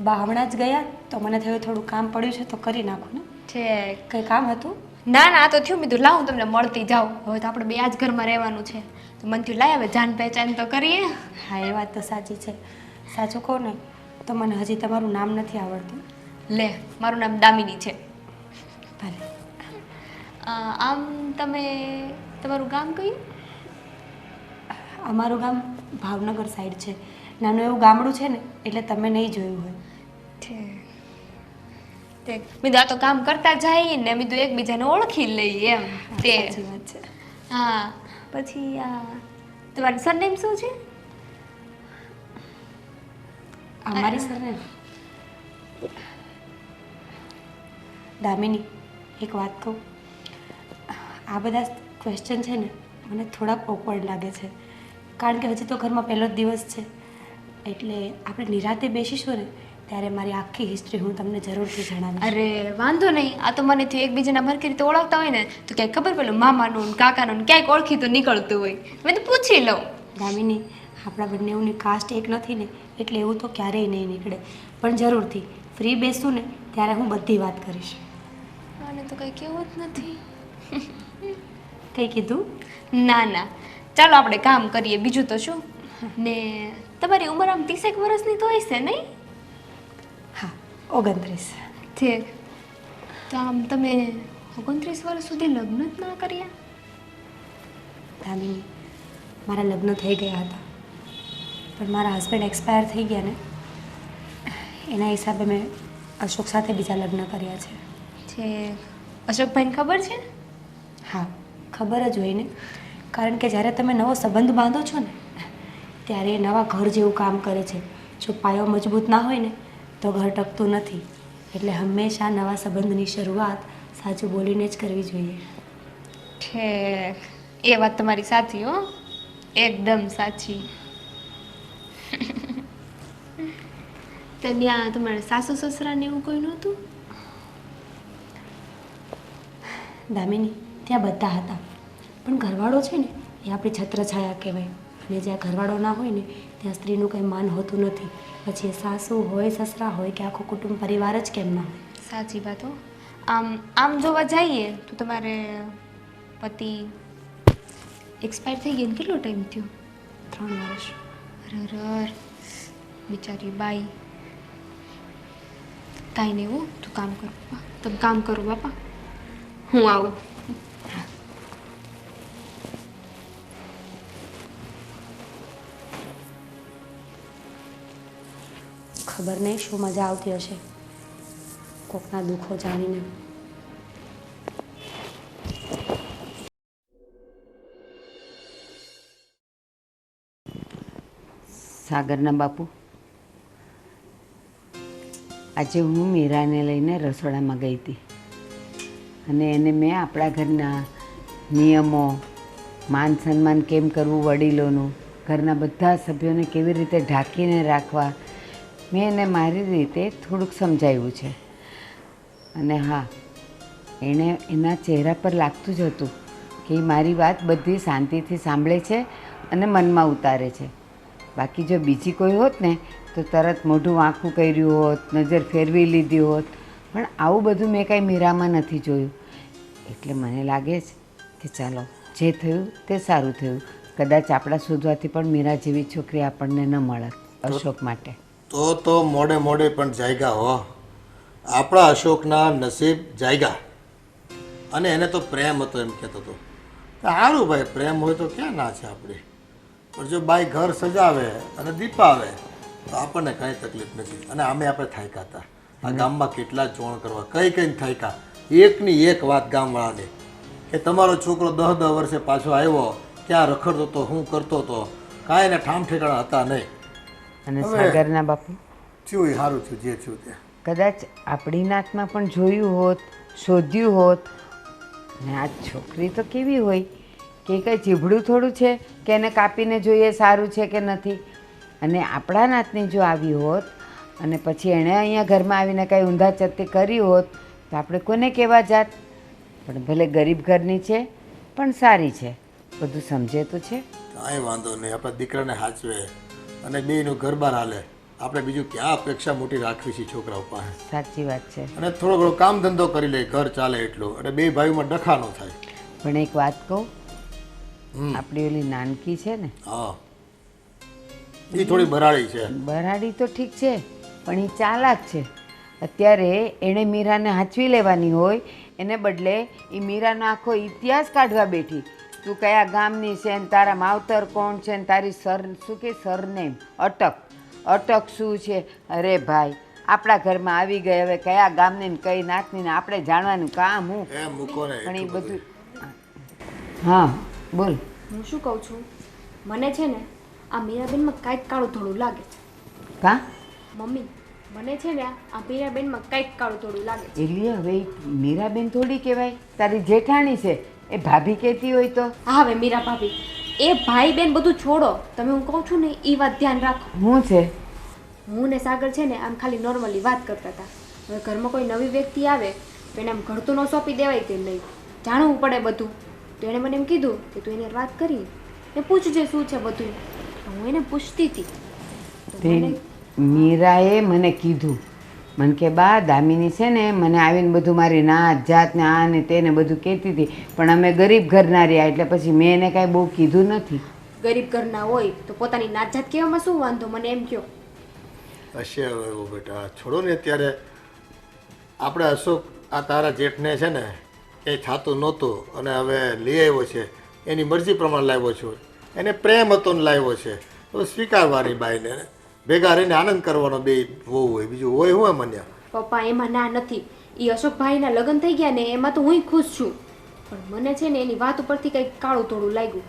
બા હમણાં જ ગયા તો મને થયું થોડું કામ પડ્યું છે તો કરી નાખું ને. છે કંઈ કામ હતું? ના ના, આ તો થયું મીધું લાવું તમને મળતી જાઉં. હવે તો આપણે બે આ જ ઘરમાં રહેવાનું છે તો મને થયું લાય હવે જાન પહેચાન તો કરીએ. હા, એ વાત તો સાચી છે. સાચું કહું ને તો મને હજી તમારું નામ નથી આવડતું. લે, મારું નામ દામિની છે. ભલે. આમ તમારું ગામ કયું? અમારું ગામ ભાવનગર સાઈડ છે. નાનું એવું ગામડું છે ને એટલે તમે નહીં જોયું હોય. તે મીધું આ તો કામ કરતા જઈએ ને મીધું એકબીજાને ઓળખી લઈએ એમ. તે સાચી વાત છે. હા, પછી તમારું સરનેમ શું છે? અમારી સરને દામિની, એક વાત કહું, આ બધા ક્વેશ્ચન છે ને મને થોડાક ઓકવર્ડ લાગે છે, કારણ કે હજી તો ઘરમાં પહેલો જ દિવસ છે. એટલે આપણે નિરાતે બેસીશું ને ત્યારે મારી આખી હિસ્ટ્રી હું તમને જરૂરથી જણાવીશ. અરે વાંધો નહીં, આ તો મને થયું એકબીજાના ભરખી રીતે ઓળખતા હોય ને તો ક્યાંક ખબર પેલું મામાનું ને કાકાનું ને ક્યાંક ઓળખી તો નીકળતું હોય, મેં તો પૂછી લઉં. દામિની, આપણા બંનેઓની કાસ્ટ એક નથી ને એટલે એવું તો ક્યારેય નહીં નીકળે. પણ જરૂરથી ફ્રી બેસું ને ત્યારે હું બધી વાત કરીશ. આને તો કંઈ કેવું જ નથી. કંઈ કીધું? ના ના, ચાલો આપણે કામ કરીએ, બીજું તો શું. ને તમારી ઉંમર આમ 30 વર્ષની તો હશે નહીં? હા, 29. ઠીક. તો આમ તમે 29 વર્ષ સુધી લગ્ન જ ના કર્યા? દામિની, મારા લગ્ન થઈ ગયા હતા પણ મારા હસબન્ડ એક્સપાયર થઈ ગયા ને એના હિસાબે મેં અશોક સાથે બીજા લગ્ન કર્યા છે. છે અશોકભાઈને ખબર છે? હા, ખબર જ હોય ને, કારણ કે જ્યારે તમે નવો સંબંધ બાંધો છો ને ત્યારે એ નવા ઘર જેવું કામ કરે છે. જો પાયો મજબૂત ના હોય ને તો ઘર ટકતું નથી. એટલે હંમેશા નવા સંબંધની શરૂઆત સાચું બોલીને જ કરવી જોઈએ. ઠીક, એ વાત તમારી સાચી હો, એકદમ સાચી. તો ત્યાં તમારા સાસુ સસરાને એવું કોઈ નહોતું? દામિની, ત્યાં બધા હતા પણ ઘરવાળો છે ને એ આપણી છત્રછાયા કહેવાય. અને જ્યાં ઘરવાળો ના હોય ને ત્યાં સ્ત્રીનું કંઈ માન હોતું નથી. પછી એ સાસુ હોય, સસરા હોય કે આખું કુટુંબ પરિવાર જ કેમ ના હોય. સાચી વાત હો. આમ જોવા જઈએ તો તમારે પતિ એક્સપાયર થઈ ગયા ને કેટલો ટાઈમ થયો? 3 વર્ષ. અરર, બિચારી બાઈ. કાંઈ નહીં હું, તું કામ કર બાપા, તમે કામ કરો બાપા, હું આવું. ખબર નહીં શું મજા આવતી હશે કોકના દુઃખો જાણીને. સાગરના બાપુ, આજે હું મીરાને લઈને રસોડામાં ગઈ હતી અને એને મેં આપણા ઘરના નિયમો, માન સન્માન કેમ કરવું વડીલોનું, ઘરના બધા સભ્યોને કેવી રીતે ઢાંકીને રાખવા, મેં એને મારી રીતે થોડુંક સમજાવ્યું છે. અને હા, એણે એના ચહેરા પર લાગતું જ હતું કે એ મારી વાત બધી શાંતિથી સાંભળે છે અને મનમાં ઉતારે છે. બાકી જો બીજી કોઈ હોત ને તો તરત મોઢું આંખું કર્યું હોત, નજર ફેરવી લીધી હોત, પણ આવું બધું મેં કાંઈ મીરામાં નથી જોયું. એટલે મને લાગે છે કે ચાલો જે થયું તે સારું થયું. કદાચ આપણા શોધવાથી પણ મીરા જેવી છોકરી આપણને ન મળત અશોક માટે. તો મોડે મોડે પણ જાયગા હો. આપણા અશોકના નસીબ જાયગા. અને એને તો પ્રેમ હતો એમ કહેતો હતો. સારું ભાઈ, પ્રેમ હોય તો ક્યાં ના છે આપણી. પણ જો બાઈ ઘર સજાવે અને દીપાવે તો આપણને કાંઈ તકલીફ નથી. અને આમે આપણે થાક્યા હતા. આ ગામમાં કેટલા ચોણ કરવા, કઈ થાક્યા. એકની એક વાત ગામવાળાની કે તમારો છોકરો 10 વર્ષે પાછો આવ્યો, ક્યાં રખડતો હતો, શું કરતો હતો, કાંઈ એને ઠામ ઠેકાણા હતા નહીં. અને સાગરના બાપુ થયું એ સારું થયું જે થયું તે. કદાચ આપણી નાતમાં પણ જોયું હોત, શોધ્યું હોત. ને આ છોકરી તો કેવી હોય કે કંઈ ચીભડું થોડું છે કે એને કાપીને જોઈએ સારું છે કે નથી. અને આપણા નાતની જો આવી હોત અને પછી એણે અહીંયા ઘરમાં આવીને કાંઈ ઊંધા ચત્તી કરી હોત તો આપણે કોને કહેવા જાત. પણ ભલે ગરીબ ઘરની છે પણ સારી છે, બધું સમજે તો છે. કાંઈ વાંધો નહીં, આપણા દીકરાને સાચવે અને બેયનું ઘર બહાર હાલે. આપણે બીજું ક્યાં અપેક્ષા મોટી રાખવી છે છોકરાઓ પાસે. સાચી વાત છે. અને થોડો ઘણો કામ ધંધો કરી લે, ઘર ચાલે એટલું, અને બે ભાઈઓમાં ડખા ન થાય. પણ એક વાત કહું, આપણી ઓલી નાનકી છે ને, હા, એ થોડી બરાડી છે. બરાડી તો ઠીક છે પણ એ ચાલાક છે. અત્યારે એણે મીરાને હાંચવી લેવાની હોય એને બદલે એ મીરાનો આખો ઇતિહાસ કાઢવા બેઠી. તું કયા ગામની છે ને તારા માવતર કોણ છે ને તારી શું કે સરનેમ અટક શું છે. અરે ભાઈ, આપણા ઘરમાં આવી ગઈ, હવે કયા ગામની ને કઈ નાતની ને આપણે જાણવાનું કામ હું. એ મૂકો ને પણ એ બધું. હા બોલ. હું શું કહું છું, મને છે ને આ મીરાબેનમાં કાંઈક કાળું થોડું લાગે છે. કા મમ્મી, મને છે ને આ મીરાબેનમાં કાંઈક કાળું થોડું લાગે છે. એટલે હવે મીરાબેન થોડી કહેવાય, તારી જેઠાણી છે. એ ભાભી કહેતી હોય તો હા હવે મીરા ભાભી, એ ભાઈ બેન બધું છોડો, તમે હું કહું છું ને એ વાત ધ્યાન રાખો. હું છે હું ને સાગર છે ને આમ ખાલી નોર્મલી વાત કરતા હતા. હવે ઘરમાં કોઈ નવી વ્યક્તિ આવે તો એને આમ ઘડતું ન સોંપી દેવાય કે નહીં, જાણવું પડે બધું. તો એણે મને એમ કીધું કે તું એને વાત કરી ને પૂછજે શું છે બધું. હું એને પૂછતી હતી તો તે મને મીરાએ મને કીધું, મને કે બા દામિની છે ને મને આવીને બધું મારી નાત જાત ને આ ને તેને બધું કહેતી હતી, પણ અમે ગરીબ ઘરના રહ્યા એટલે પછી મેં એને કાંઈ બહુ કીધું નથી. ગરીબ ઘરના હોય તો પોતાની નાત જાત કહેવામાં શું વાંધો, મને એમ કહો. હશે હવે એવું બેટા, છોડો ને. અત્યારે આપણે અશોક આ તારા જેઠને છે ને ક્યાંય થતું નહોતું અને હવે લઈ આવ્યો છે, એની મરજી પ્રમાણે લાવ્યો છું. એને પ્રેમ હતો ને લાવ્યો છે તો સ્વીકારવાની બાઈને, ભેગા રહીને આનંદ કરવાનો. બે હોવું હોય, બીજું હોય હું મન્યા. પપ્પા એમાં ના નથી, એ અશોકભાઈના લગ્ન થઈ ગયા ને એમાં તો હું ખુશ છું, પણ મને છે ને એની વાત ઉપરથી કંઈક કાળું થોડું લાગ્યું.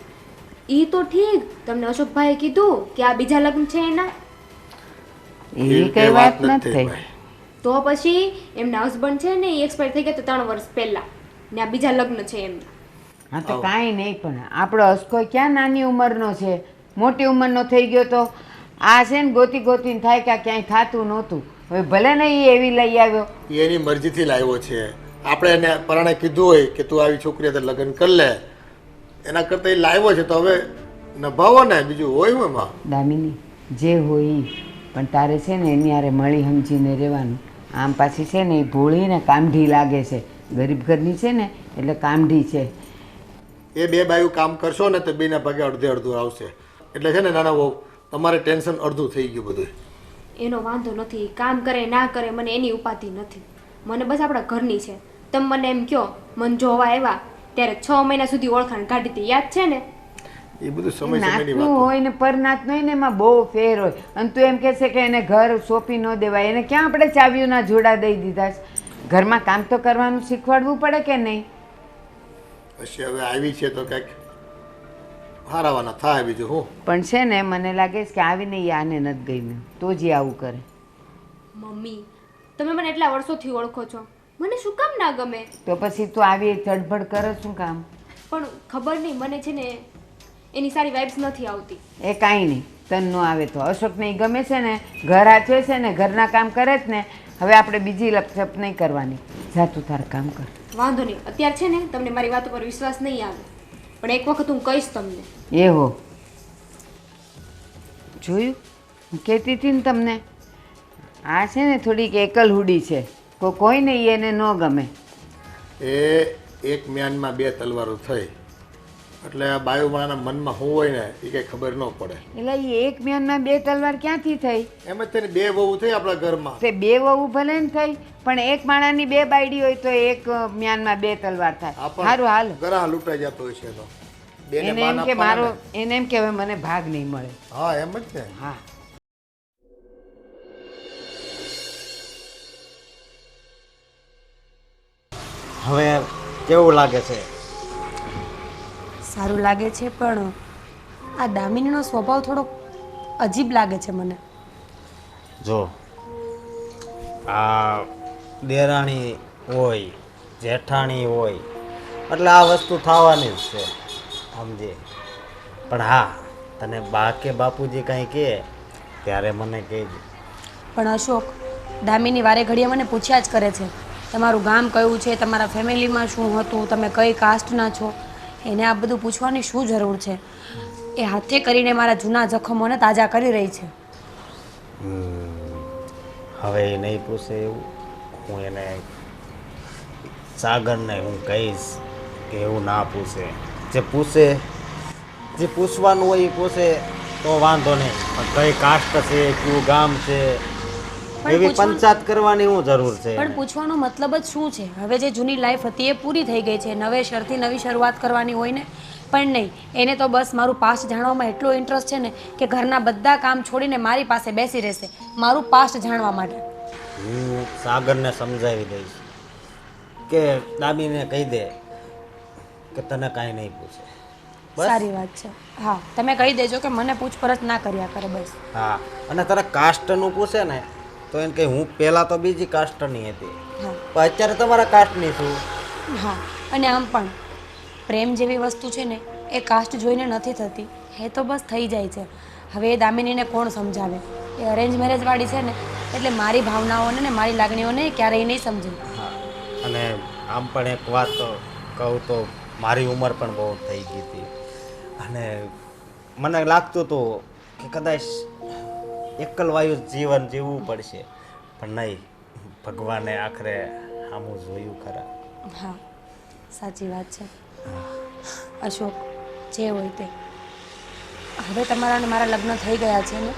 એ તો ઠીક, તમને અશોકભાઈએ કીધું કે આ બીજા લગ્ન છે એના, એવી કઈ વાત નથી થઈ. તો પછી એમના હસબન્ડ છે ને એ એક્સપાયર થઈ ગયા તો 3 વર્ષ પહેલા ને આ બીજા લગ્ન છે એમના. હા તો કાંઈ નહીં, પણ આપણો અસ્કો ક્યાં નાની ઉંમરનો છે, મોટી ઉંમરનો થઈ ગયો. તો આ છે ને ગોતીને થાય કે ક્યાંય થતું નહોતું. હવે ભલે ને એ એવી લઈ આવ્યો, એ એની મરજીથી લાવ્યો છે. આપણે એને પરાણે કીધું હોય કે તું આવી છોકરી સાથે લગ્ન કરી લે, એના કરતાં એ લાવ્યો છે તો હવે નભાવો ને, બીજું હોય હું એમાં. દામિની જે હોય ઈ. પણ તારે છે ને એની હારે મળી સમજીને રહેવાનું. આમ પાછી છે ને એ ભોળીને કામઢી લાગે છે, ગરીબ ઘરની છે ને એટલે કામઢી છે. એ બે બાયું કામ કરશો ને તો બેના ભાગે અડધે અડધું આવશે. એટલે છે ને નાના બહુ તમારે ટેન્શન અડધું થઈ ગયું બધું. એનો વાંધો નથી, કામ કરે ના કરે મને એની ઉપાધિ નથી, મને બસ આપણા ઘરની છે. તમે મને એમ કહો, મન જોવા આવ્યા ત્યારે 6 મહિના સુધી ઓળખાણ કાઢી હતી, યાદ છે ને? એ બધું સમય સમયની નાતનું વાત. હોય ને પરનાતનું હોય ને એમાં બહુ ફેર હોય. અને તું એમ કહેશે કે એને ઘર સોંપી ન દેવાય, એને ક્યાં આપણે ચાવીઓના જોડા દઈ દીધા છે? ઘરમાં કામ તો કરવાનું શીખવાડવું પડે કે નહીં? હશે હવે આવી છે તો કંઈક હારાવાના થાય, બીજું હું. પણ છે ને મને લાગે છે કે આવીને એ આને નથી ગમ્યું તો જ એ આવું કરે. મમ્મી, તમે મને એટલા વર્ષોથી ઓળખો છો, મને શું કામ ના ગમે? તો પછી તું આવી ચડબડ કરે શું કામ? પણ ખબર નહીં, મને છે ને એની સારી વાઇબ્સ નથી આવતી. એ કાંઈ નહીં, તન ન આવે તો. અશોકને ઈ ગમે છે ને, ઘર હાચવે છે ને, ઘરના કામ કરે જ ને, હવે આપણે બીજી લપસપ નહીં કરવાની. જા તું તારું કામ કર. વાંધો નહીં, અત્યારે છે ને તમને મારી વાત ઉપર વિશ્વાસ નહીં આવે, પણ એક વખત હું કહીશ તમને. એ હો જોયું, હું કહેતી હતી ને તમને, આ છે ને થોડીક એકલ હુડી છે, કોઈને એને ન ગમે. એ એક મ્યાનમાં બે તલવારો થઈ એટલે આ બાયુમાના મનમાં શું હોય ને એ કંઈ ખબર ન પડે. એટલે એ એક મ્યાનમાં બે તલવાર ક્યાંથી થઈ? એમ જ તેને બે વહુ થઈ આપણા ઘરમાં. તે બે વહુ ભલે ને થઈ, પણ એક માણાની બે બાયડી હોય તો એક મ્યાનમાં બે તલવાર થાય. સારું હાલ. ગરાહ લૂંટાઈ જતો હોય છે એનો. બેને એને બાન એમ કે આપવાના મારો ને. એને એમ કે હવે મને ભાગ નહીં મળે. હા એમ જ ને. હા હવે કેવું લાગે છે? સારું લાગે છે, પણ આ દામિનીનો સ્વભાવ થોડો અજીબ લાગે છે મને. જો આ દેરાણી હોય, જેઠાણી હોય, એટલે આ વસ્તુ થવાની જ છે, સમજે. પણ હા, તને બા કે બાપુજી કંઈ કહે ત્યારે મને કહેજે. પણ અશોક, દામિની વારે ઘડીએ મને પૂછ્યા જ કરે છે, તમારું ગામ કયું છે, તમારા ફેમિલીમાં શું હતું, તમે કઈ કાસ્ટના છો. એને આ બધું પૂછવાની શું જરૂર છે? એ હાથે કરીને મારા જૂના જખમોને તાજા કરી રહી છે. હવે એ નહીં પૂછે એવું હું એને સાગરને હું કહીશ કે એવું ના પૂછે. જે પૂછે, જે પૂછવાનું હોય એ પૂછે તો વાંધો નહીં, પણ કઈ કાસ્ટ છે, કયું ગામ છે, એવી પંચાયત કરવાની શું જરૂર છે? પણ પૂછવાનો મતલબ જ શું છે? હવે જે જૂની લાઈફ હતી એ પૂરી થઈ ગઈ છે, નવેસરથી નવી શરૂઆત કરવાની હોય ને. પણ નહીં, એને તો બસ મારું પાસ્ટ જાણવામાં એટલો ઇન્ટરેસ્ટ છે ને કે ઘરના બધા કામ છોડીને મારી પાસે બેસી રહેશે મારું પાસ્ટ જાણવા માટે. હું સાગરને સમજાવી દઈશ કે દાબીને કહી દે કે તને કાંઈ નહીં પૂછે. બસ. સારી વાત છે. હા, તમે કહી દેજો કે મને પૂછપરછ ના કર્યા કરે બસ. હા, અને તારે કાસ્ટનું પૂછે ને તો એને કહે હું પહેલાં તો બીજી કાસ્ટની હતી, હા પણ અત્યારે તમારા કાસ્ટની છું. હા, અને આમ પણ પ્રેમ જેવી વસ્તુ છે ને એ કાસ્ટ જોઈને નથી થતી, એ તો બસ થઈ જાય છે. હવે એ દામિનીને કોણ સમજાવે? એ અરેન્જ મેરેજવાળી છે ને, એટલે મારી ભાવનાઓને ને મારી લાગણીઓને ક્યારેય નહીં સમજે. હા, અને આમ પણ એક વાત તો કહું તો મારી ઉંમર પણ બહુ થઈ ગઈ હતી અને મને લાગતું હતું કે કદાચ એકલવાયુ જીવન જીવવું પડશે, પણ નહીં, ભગવાને આખરે આમું જોયું ખરા. હા, સાચી વાત છે. અશોક, જે હોય તે, હવે તમારા અને મારા લગ્ન થઈ ગયા છે ને,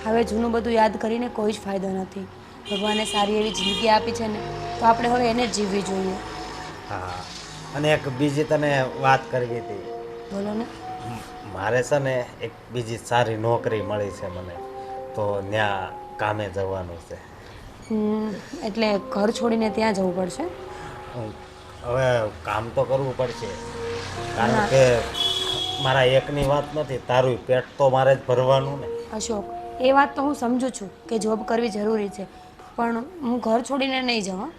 હવે જૂનું બધું યાદ કરીને કોઈ જ ફાયદો નથી. ભગવાને સારી એવી જિંદગી આપી છે ને, તો આપણે હવે એને જ જીવવી જોઈએ. હા, અને એક બીજી તને વાત કરવી હતી. બોલો ને. મારે છે ને એક બીજી સારી નોકરી મળી છે મને, તો ત્યાં કામે જવાનું છે. એટલે ઘર છોડીને ત્યાં જવું પડશે? હવે કામ તો કરવું પડશે, કારણ કે મારા એકની વાત નથી, તારું પેટ તો મારે જ ભરવાનું ને. અશોક, એ વાત તો હું સમજુ છું કે જોબ કરવી જરૂરી છે, પણ હું ઘર છોડીને નહીં જાઉં.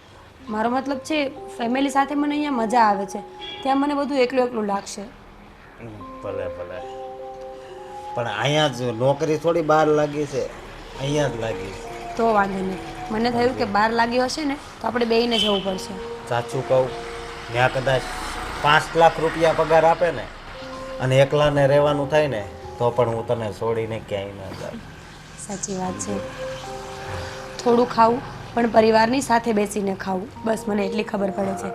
મારો મતલબ છે ફેમિલી સાથે મને અહીંયા મજા આવે છે, ત્યાં મને બધું એકલું એકલું લાગશે. ભલે ભલે, પણ અહીંયા જ નોકરી થોડી બહાર લાગી છે, અહીંયા જ લાગી છે. તો વાંધો નહીં, મને થયું કે બહાર લાગી હશે ને તો આપણે બેયને જવું પડશે. સાચું કહું, ત્યાં કદાચ 5 લાખ રૂપિયા પગાર આપે ને અને એકલાને રહેવાનું થાય ને તો પણ હું તને છોડીને ક્યાંય ના જાઉં. સાચી વાત છે. થોડું ખાવું પણ પરિવારની સાથે બેસીને ખાવું, બસ મને એટલી ખબર પડે છે.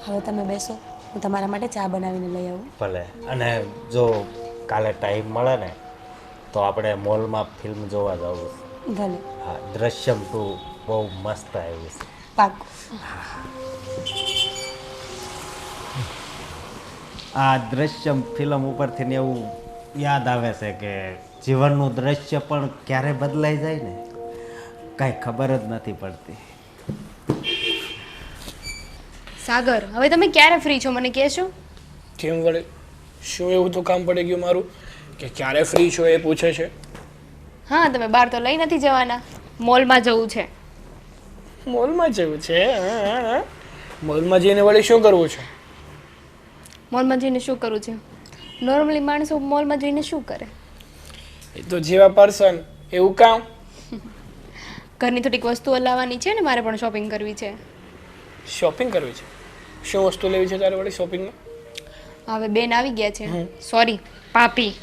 હવે તમે બેસો, હું તમારા માટે ચા બનાવીને લઈ આવું. ભલે, અને જો કાલે ટાઈમ મળે ને તો આપણે મોલમાં ફિલ્મ જોવા જવું. ભલે. હા, દ્રશ્યમ 2 બહુ મસ્ત આવ્યું છે. પાક્કું. આ દ્રશ્યમ ફિલ્મ ઉપરથી ને એવું યાદ આવે છે કે જીવનનું દ્રશ્ય પણ ક્યારે બદલાઈ જાય ને કાંઈ ખબર જ નથી પડતી. સાગર, હવે તમે ક્યારે ફ્રી છો મને કહેશો? કેમ વળે, શું એવું તો કામ પડી ગયું મારું કે ક્યારે ફ્રી છો એ પૂછે છે? હા, તમે બહાર તો લઈ નથી જવાના, મોલમાં જવું છે. મોલમાં જવું છે? હા, હા, હા. મોલમાં જઈને વળી શું કરવું છે? મોલમાં જઈને શું કરવું છે? નોર્મલી માણસો મોલમાં જઈને શું કરે? એ તો જેવા પર્સન એવું કામ. ઘરની થોડીક વસ્તુઓ લાવવાની છે ને મારે પણ શોપિંગ કરવી છે. શોપિંગ કરવી છે? શું વસ્તુ લેવી છે તારે વળી શોપિંગમાં? હવે બેન આવી ગયા છે, સોરી પાપી,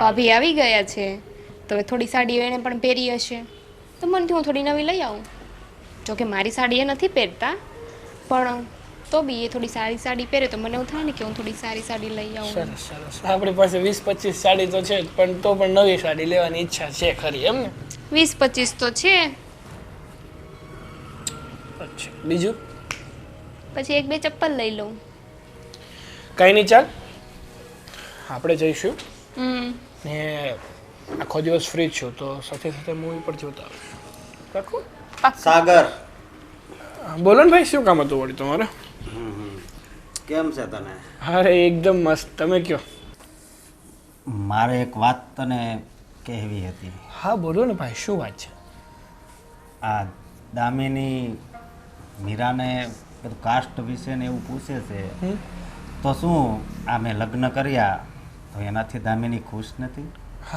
ભાભી આવી ગયા છે, તો હવે થોડી સાડીઓ એને પણ પહેરી હશે, તો મનથી હું થોડી નવી લઈ આવું. જોકે મારી સાડી એ નથી પહેરતા, પણ તો બી એ થોડી સારી સાડી પહેરે તો મને એવું થાય ને કે હું થોડી સારી સાડી લઈ આવું. સરસ સરસ. આપણી પાસે 20-25 સાડી તો છે જ, પણ તો પણ નવી સાડી લેવાની ઈચ્છા છે ખરી એમ ને? 20-25 તો છે, અચ્છા, બીજું? પછી 1-2 ચપ્પલ લઈ લઉં. કંઈ નહીં, ચાલ આપણે જઈશું હમ ને આખો દિવસ ફ્રી છું તો સાથે સાથે મૂવી પર જોતા આવીશું. પાક્કું? સાગર, બોલો ને ભાઈ, શું કામ હતું વળી તમારે? કેમ છે તને? અરે એકદમ મસ્ત. તમે કયો. મારે એક વાત તને કહેવી હતી. હા બોલો ને ભાઈ, શું વાત છે? આ દામિની મીરાને બધું કાસ્ટ વિશે ને એવું પૂછે છે, તો શું આ મેં લગ્ન કર્યા તો એનાથી દામિની ખુશ નથી?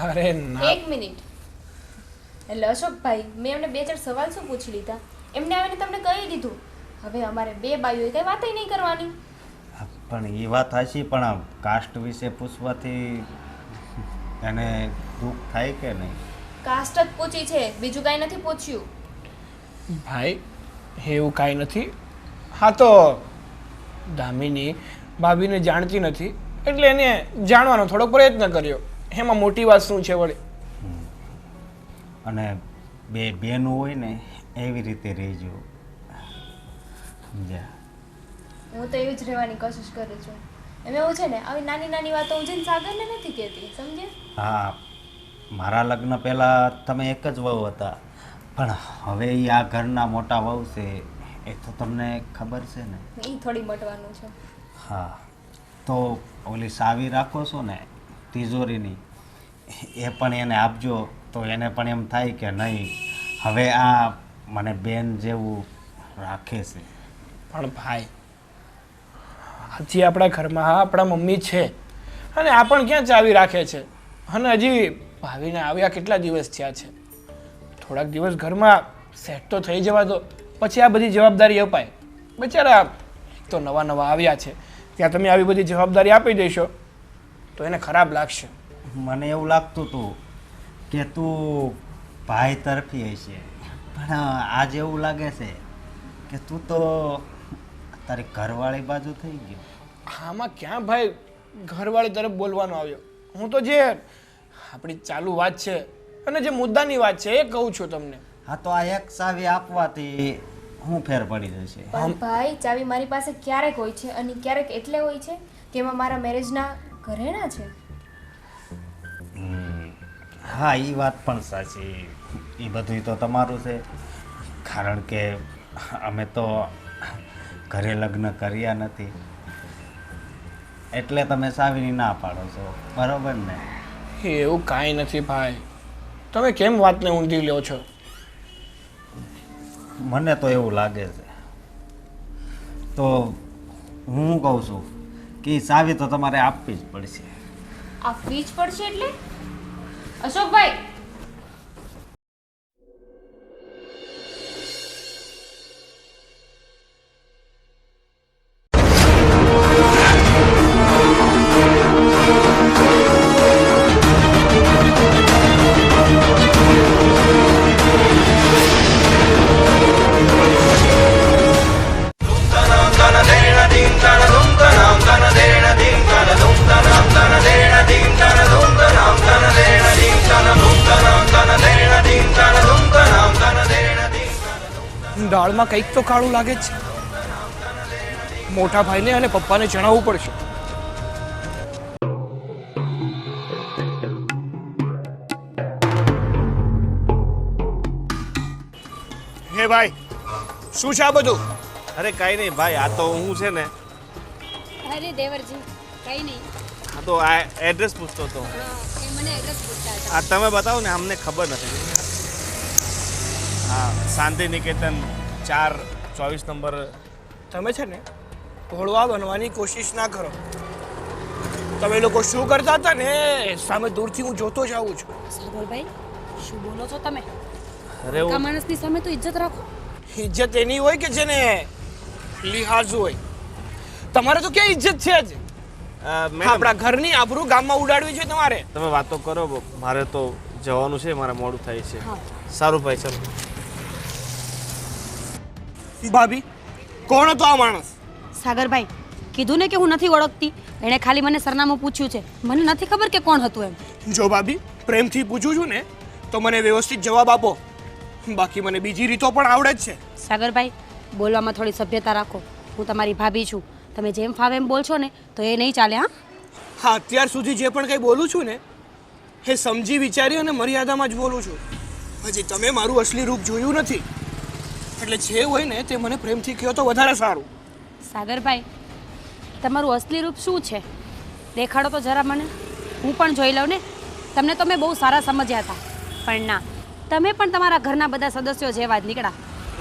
અરે ના. 1 મિનિટ. એટલે અશોકભાઈ, મેં એમને 2-4 સવાલ શું પૂછી લીધા, એમને આવીને તમને કહી દીધું. હવે અમારે 2 બાઈઓએ કઈ વાતય નહીં કરવાની. પણ એ વાત હાચી, પણ આ કાસ્ટ વિશે પૂછવાથી એને દુઃખ થાય કે નહીં? કાસ્ટ જ પૂછી છે, બીજું કાંઈ નથી પૂછ્યું. ભાઈ એવું કાંઈ નથી. હા તો દામિની ભાભીને જાણતી નથી એટલે એને જાણવાનો થોડો પ્રયત્ન કર્યો, એમાં મોટી વાત શું છે વળી? અને બે બેનું હોય ને એવી રીતે રહેજો, સમજ્યા? હું તો એવી જ રહેવાની કોશિશ કરું છું. એમ એવું છે ને, આવી નાની નાની વાતો હું જઈને સાગરને નથી કહેતી, સમજે? હા, મારા લગ્ન પહેલાં તમે એક જ વહુ હતા, પણ હવે એ આ ઘરના મોટા વહુ છે, એ તો તમને ખબર છે ને? એ થોડી મટવાનું છે. હા, તો ઓલી સાવી રાખો છો ને તિજોરીની, એ પણ એને આપજો, તો એને પણ એમ થાય કે નહીં હવે આ મને બેન જેવું રાખે છે. પણ ભાઈ, હજી આપણા ઘરમાં આપણા મમ્મી છે અને આ પણ ક્યાં ચાવી રાખે છે? અને હજી ભાભીને આવ્યા કેટલા દિવસ થયા છે? થોડાક દિવસ ઘરમાં સેટ તો થઈ જવા દો, પછી આ બધી જવાબદારી અપાય. બિચારા તો નવા નવા આવ્યા છે, ત્યાં તમે આવી બધી જવાબદારી આપી દેશો તો એને ખરાબ લાગશે. મને એવું લાગતું હતું કે તું ભાઈ તરફી હશે, પણ આજ એવું લાગે છે કે તું તો તારી ઘરવાળી બાજુ થઈ ગયો. આમાં ક્યાં ભાઈ ઘરવાળી તરફ બોલવાનો આવ્યો? હું તો જે આપણી ચાલુ વાત છે અને જે મુદ્દાની વાત છે એ કહું છું તમને. હા, તો આ એક ચાવી આપવાથી હું ફેર પડી જશે? પણ ભાઈ, ચાવી મારી પાસે ક્યારેક હોય છે અને ક્યારેક એટલે હોય છે કે એમાં મારા મેરેજના ઘરેણા છે. હા, એ વાત પણ સાચી. એ બધું તો તમારું છે, કારણ કે અમે તો ઘરે લગ્ન કર્યા નથી, એટલે તમે સાવીની ના પાડો છો, બરોબર ને? એવું કાંઈ નથી ભાઈ, તમે કેમ વાતને ઊંધી લ્યો છો? મને તો એવું લાગે છે. તો હું કહું છું કે ચાવી તો તમારે આપવી જ પડશે. આપવી જ પડશે એટલે? અશોકભાઈ, દાળમાં કંઈક તો કાળું લાગે છે. મોટા ભાઈને અને પપ્પાને જણાવવું પડશે. હે ભાઈ, શું છે આ બધું? અરે કાંઈ નહીં ભાઈ, આ તો હું છે ને, અરે દેવરજી, કંઈ નહીં. આ તો આ એડ્રેસ પૂછતો હતો. એ મને એડ્રેસ પૂછતા હતા. આ તમે બતાવો ને, અમને ખબર નથી. હા, શાંતિ નિકેતન 4-24 નંબર. તમે છે ને ભોળવા બનવાની કોશિશ ના કરો. તમે લોકો શું કરતા હતા ને સામે દૂરથી હું જોતો જ આવું છું. સાગરભાઈ, શું બોલો છો તમે? અરે આ માણસની સામે તો ઇજ્જત રાખો. ઇજ્જત એની હોય કે જેને લિહાઝ હોય. તમારે તો ક્યાં ઇજ્જત છે જ? મેડમ આપણા ઘરની આબરૂ ગામમાં ઉડાડવી છે તમારે. તમે વાતો કરો, મારે તો જવાનું છે, મારે મોડું થાય છે. સારું ભાઈ, ચાલો. ભાભી, કોણ હતો આ માણસ? સાગરભાઈ, કીધું ને કે હું નથી ઓળખતી. એણે ખાલી મને સરનામું પૂછ્યું છે. મને નથી ખબર કે કોણ હતું એમ. જો ભાભી, પ્રેમથી પૂછું છું ને તો મને વ્યવસ્થિત જવાબ આપો. બાકી મને બીજી રીતો પણ આવડે જ છે. સાગરભાઈ, બોલવામાં થોડી સભ્યતા રાખો. હું તમારી ભાભી છું. તમે જેમ ફાવે એમ બોલશો ને તો એ નહીં ચાલે. હા, અત્યાર સુધી જે પણ કંઈ બોલું છું ને એ સમજી વિચારી અને મર્યાદામાં જ બોલું છું. હજી તમે મારું અસલી રૂપ જોયું નથી, એટલે જે હોય ને તે મને પ્રેમથી કહો તો વધારે સારું. સાગરભાઈ, તમારું અસલી રૂપ શું છે દેખાડો તો જરા મને. હું પણ જોઈ લઉં ને. તમને તો મેં બહુ સારા સમજ્યા હતા, પણ ના, તમે પણ તમારા ઘરના બધા સદસ્યો જેવા જ નીકળ્યા.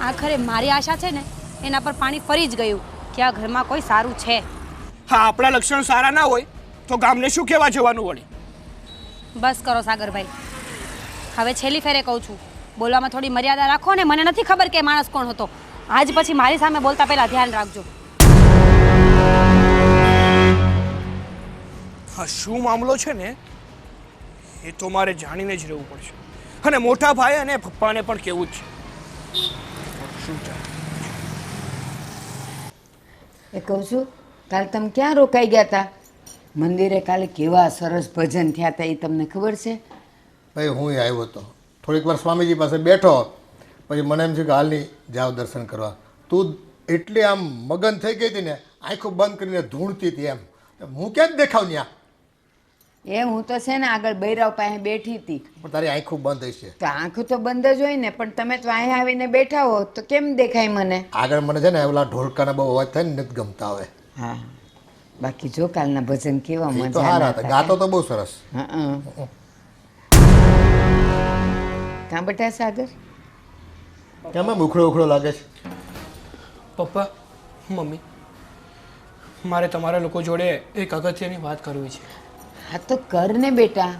આખરે મારી આશા છે ને એના પર પાણી ફરી જ ગયું કે આ ઘરમાં કોઈ સારું છે. હા, આપણા લક્ષણ સારા ના હોય તો ગામને શું કહેવા જવાનું વળી? બસ કરો સાગરભાઈ, હવે છેલ્લી ફેરે કહું છું, બોલવામાં થોડી મર્યાદા રાખો ને. મને નથી ખબર કે માણસ કોણ હતો. આજ પછી મારી સામે બોલતા પહેલા ધ્યાન રાખજો. હા, શું મામલો છે ને એ તો મારે જાણીને જ રહેવું પડશે, અને મોટા ભાઈ અને પપ્પાને પણ કહેવું જ છે. શું ચાલે? એ કહું છું, કાલે તમે ક્યાં રોકાઈ ગયા હતા? મંદિરે કાલે કેવા સરસ ભજન થયા હતા, એ તમને ખબર છે? ભાઈ હું આવ્યો હતો, થોડીક વાર સ્વામીજી પાસે બેઠો, પછી મને એમ છે કે હાલની જાવ દર્શન કરવા. તું એટલી આમ મગન થઈ ગઈ હતી ને, આંખો બંધ કરીને ધૂણતી હતી એમ. હું ક્યાં જ દેખાવ ત્યાં? એ હું તો છે ને આગળ બૈરાવ પાસે બેઠી હતી. પણ તારી આંખો બંધ હશે. તો આંખો તો બંધ જ હોય ને, પણ તમે તો અહીં આવીને બેઠા હો તો કેમ દેખાય મને? આગળ મને છે ને ઓલા ઢોલકાના બહુ અવાજ થાય ને નથી ગમતા હવે. હા, બાકી જો કાલના ભજન કેવા એ તો મજા સારા હતા, ગાતો તો બહુ સરસ. હા. કાં બેટા સાગર? કેમ આમ ઉખડો ઉખડો લાગે છે? પપ્પા, મમ્મી, મારે તમારા લોકો જોડે એક અગત્યની વાત કરવી છે. હા તો કર ને બેટા.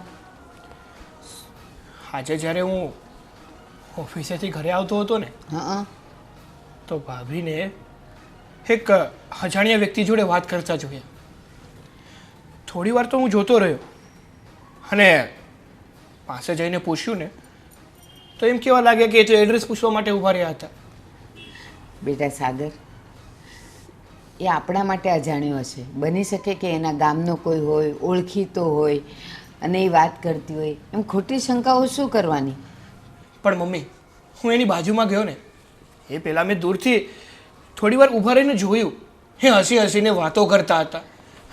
આજે જ્યારે હું ઓફિસેથી ઘરે આવતો હતો ને હા. તો ભાભીને એક અજાણ્યા વ્યક્તિ જોડે વાત કરતા જોયા. થોડી વાર તો હું જોતો રહ્યો અને પાસે જઈને પૂછ્યું ને તો એમ કેવા લાગે કે એ તો એડ્રેસ પૂછવા માટે ઊભા રહ્યા હતા. બેટા સાગર, એ આપણા માટે અજાણ્યો હશે. બની શકે કે એના ગામનો કોઈ હોય, ઓળખીતો હોય, અને એ વાત કરતી હોય. એમ ખોટી શંકાઓ શું કરવાની? પણ મમ્મી, હું એની બાજુમાં ગયો ને એ પહેલાં મેં દૂરથી થોડી વાર ઊભા રહીને જોયું. એ હસી હસીને વાતો કરતા હતા,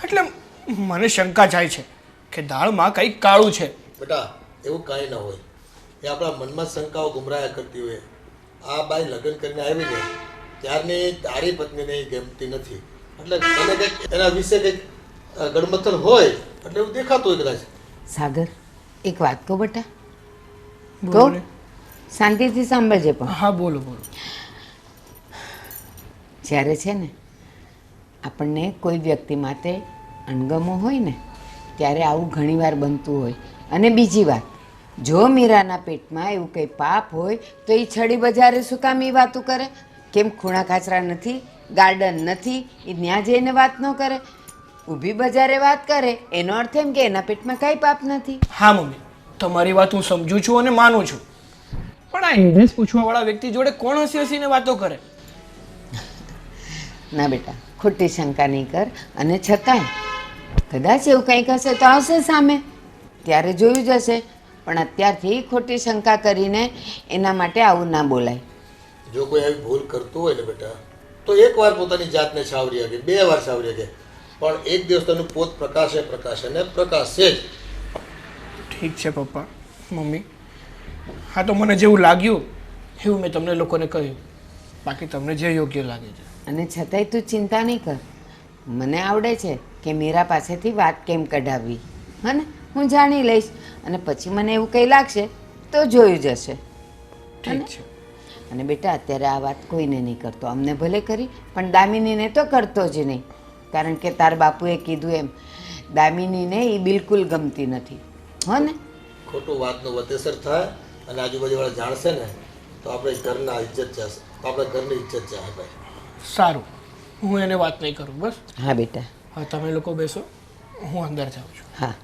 એટલે મને શંકા જાય છે કે દાળમાં કંઈક કાળું છે. બેટા એવું કાંઈ ન હોય, એ આપણા મનમાં શંકાઓ ગુમરાયા કરતી હોય. આ બાઈ લગ્ન કરીને આવીને ત્યારની તારી પત્નીને એ ગમતી નથી, એટલે તને કંઈક એના વિશે કંઈક ગડમથલ હોય એટલે એવું દેખાતું હોય કદાચ. સાગર, એક વાત કહો બેટા. બોલો કહો, ને. શાંતિથી સાંભળજે. પણ હા, બોલો બોલો. જ્યારે છે ને આપણને કોઈ વ્યક્તિ માટે અણગમો હોય ને ત્યારે આવું ઘણીવાર બનતું હોય. અને બીજી વાત, જો મીરાના પેટમાં એવું કંઈ પાપ હોય તો એ છડી બજારે શું કામ એ વાતું કરે? કેમ ખૂણા ખાચરા નથી, ગાર્ડન નથી, એ ત્યાં જઈને વાત ન કરે? ઊભી બજારે વાત કરે એનો અર્થ એમ કે એના પેટમાં કાંઈ પાપ નથી. હા મમ્મી, તમારી વાત હું સમજુ છું અને માનું છું, પણ આ એડ્રેસ પૂછવાવાળા વ્યક્તિ જોડે કોણ હસી હસીને વાતો કરે? ના બેટા, ખોટી શંકા નહીં કર. અને છતાંય કદાચ એવું કંઈક હશે તો આવશે સામે, ત્યારે જોયું જ હશે. પણ અત્યારથી ખોટી શંકા કરીને એના માટે આવું ના બોલાય. જો કોઈ આવી ભૂલ કરતું હોય ને બેટા, તો એકવાર પોતાની જાતને સાવરી શકે, 2 વાર સાવરી શકે, પણ એક દિવસ તેનું પોત પ્રકાશે ને પ્રકાશે જ. ઠીક છે પપ્પા, મમ્મી, હા તો મને જેવું લાગ્યું એવું મેં તમને લોકોને કહ્યું. બાકી તમને જે યોગ્ય લાગે છે. અને છતાંય તું ચિંતા નહીં કર. મને આવડે છે કે મીરા પાસેથી વાત કેમ કઢાવવી. હા ને, હું જાણી લઈશ. અને પછી મને એવું કંઈ લાગશે તો જોયું જશે. ઠીક છે. અને બેટા, અત્યારે આ વાત કોઈને નહીં કરતો. અમને ભલે કરી, પણ દામિનીને તો કરતો જ નહીં. કારણ કે તાર બાપુએ કીધું એમ, દામિનીને એ બિલકુલ ગમતી નથી. હો ને? ખોટું વાતનું વતેસર થાય અને આજુબાજુવાળા જાણશે ને તો આપણે ઘરના ઇજ્જત જશે, તો આપણે ઘરની ઇજ્જત જાય ભાઈ. સારું, હું એને વાત નહીં કરું. બસ હા બેટા. હવે તમે લોકો બેસો, હું અંદર જાઉં છું. હા.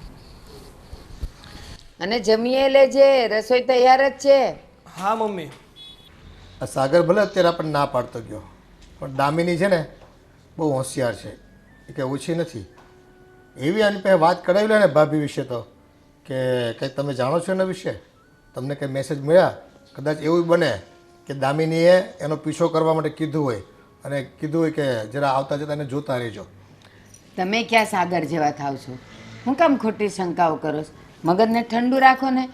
અને જમીએ લેજે, રસોઈ તૈયાર જ છે. હા મમ્મી. આ સાગર ભલે અત્યારે આપણને ના પાડતો ગયો, પણ દામિની છે ને બહુ હોશિયાર છે, એ કંઈ ઓછી નથી. એવી આની પાસે વાત કરાવી લે ને ભાભી વિશે તો, કે કંઈ તમે જાણો છો એના વિશે, તમને કંઈ મેસેજ મળ્યા, કદાચ એવું બને કે દામિનીએ એનો પીછો કરવા માટે કીધું હોય અને કીધું હોય કે જરા આવતા જતા એને જોતા રહેજો. તમે ક્યાં સાગર જેવા થાવ છો? હું કામ ખોટી શંકાઓ કરો છો? મગજને ઠંડુ રાખો ને.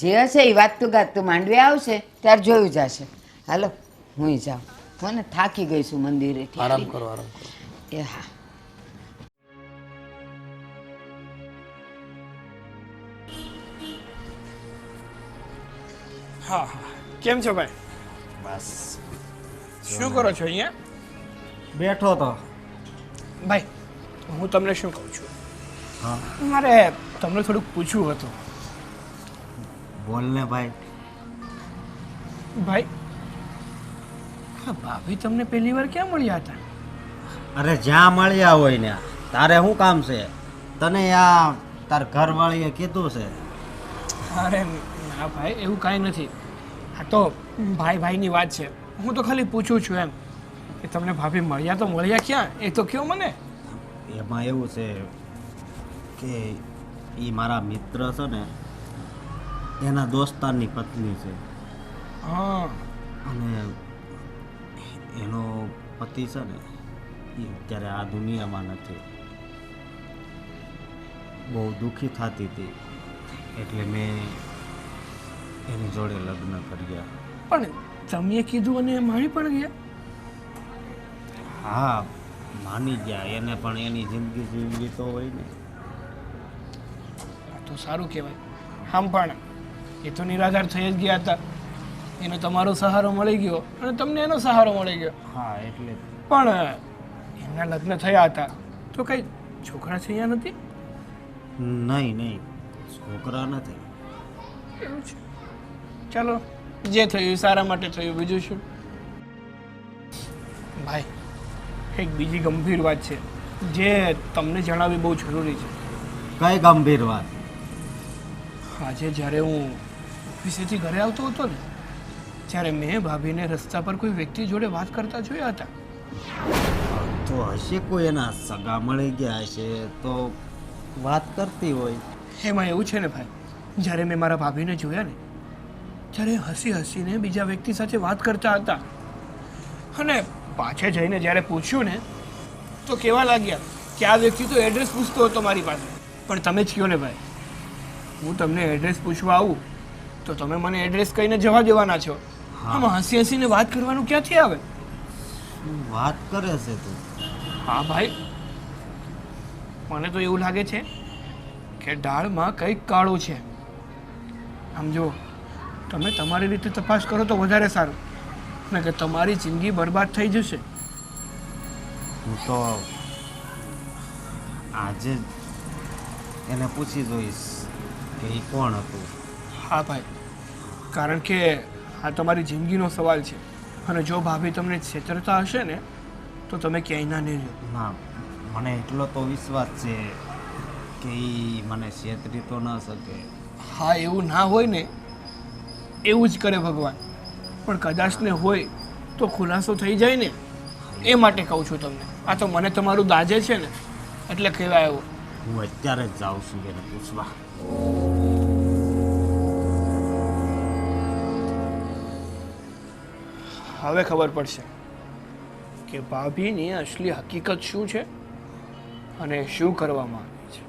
જે હશે એ વાતતું ગાતું માંડવી આવશે ત્યારે જોયું જશે. હાલો હું જાઉં, હું ને થાકી ગઈ છું મંદિરેથી. આરામ કરો, આરામ કરો. એ હા. હા હા, કેમ છો ભાઈ? બસ શું કરો છો અહીંયા? બેઠો તો. ભાઈ હું તમને શું કહું છું, હા મારે તમને થોડુંક પૂછવું હતું. બોલ ને ભાઈ. ભાઈ હા, ભાભી તમને પહેલી વાર ક્યાં મળ્યા હતા? અરે જ્યાં મળ્યા હોય ને, તારે શું કામ છે? તને આ તાર ઘરવાળીએ કીધું છે. અરે ના ભાઈ, એવું કાંઈ નથી. આ તો ભાઈ ભાઈની વાત છે. હું તો ખાલી પૂછું છું એમ કે તમને ભાભી મળ્યા તો મળ્યા ક્યાં, એ તો કહો મને. એમાં એવું છે કે એ મારા મિત્ર છે ને, એના દોસ્તારની પત્ની છે. હા અને એનો પતિ છે ને એ અત્યારે આ દુનિયામાં નથી. બહુ દુઃખી થતી હતી એટલે મેં એની જોડે લગ્ન કર્યા. પણ તમે કીધું અને મારી પણ ગયા? હા માની ગયા, એને પણ એની જિંદગી જીવવી તો હોય ને. આ તો સારું કહેવાય. આમ પણ એ તો નિરાધાર થઈ જ ગયા હતા, એને તમારો સહારો મળી ગયો અને તમને એનો સહારો મળી ગયો. હા એટલે પણ એમના લગ્ન થયા હતા તો કઈ છોકરા છે અહીંયા નથી? નહીં નહીં, છોકરા નથી. એવું છે. ચાલો, જે થયું એ સારા માટે થયું, બીજું શું. ભાઈ એક બીજી ગંભીર વાત છે જે તમને જણાવવી બહુ જરૂરી છે. કઈ ગંભીર વાત? આજે જ્યારે હું ઓફિસેથી ઘરે આવતો હતો ને, ત્યારે મેં ભાભીને રસ્તા પર કોઈ વ્યક્તિ જોડે વાત કરતા જોયા હતા. તો હશે કોઈ એના સગા મળી ગયા હશે તો વાત કરતી હોય. એમાં એવું છે ને ભાઈ, જ્યારે મેં મારા ભાભીને જોયા ને ત્યારે હસી હસીને બીજા વ્યક્તિ સાથે વાત કરતા હતા. અને પાછે જઈને જ્યારે પૂછ્યું ને તો કહેવા લાગ્યા કે આ વ્યક્તિ તો એડ્રેસ પૂછતો હતો મારી પાસે. પણ તમે જ કહો ને ભાઈ, હું તમને એડ્રેસ પૂછવા આવું તો તમે મને એડ્રેસ કહીને જવા દેવાના છો. આમાં હસી હસીને વાત કરવાનું ક્યાંથી આવે? શું વાત કરે છે તું? હા ભાઈ, મને તો એવું લાગે છે કે દાળમાં કંઈક કાળું છે. આમ જો તમે તમારી રીતે તપાસ કરો તો વધારે સારું, ને કે તમારી જિંદગી બરબાદ થઈ જશે. હું તો આજે જ એને પૂછી જોઈશ કે એ કોણ હતું. હા ભાઈ, કારણ કે આ તમારી જિંદગીનો સવાલ છે અને જો ભાભી તમને છેતરતા હશે ને તો તમે ક્યાંય ના નહીં રહો. ના, મને એટલો તો વિશ્વાસ છે કે એ મને છેતરી તો ન શકે. હા, એવું ના હોય ને, એવું જ કરે ભગવાન. પણ કદાચ ને હોય તો ખુલાસો થઈ જાય ને, એ માટે કહું છું તમને. આ તો મને તમારું દાજે છે ને એટલે કહેવાય એવું. હું અત્યારે જ જાઉં છું એને પૂછવા. હવે ખબર પડશે કે ભાભીની અસલી હકીકત શું છે અને શું કરવામાં આવી છે.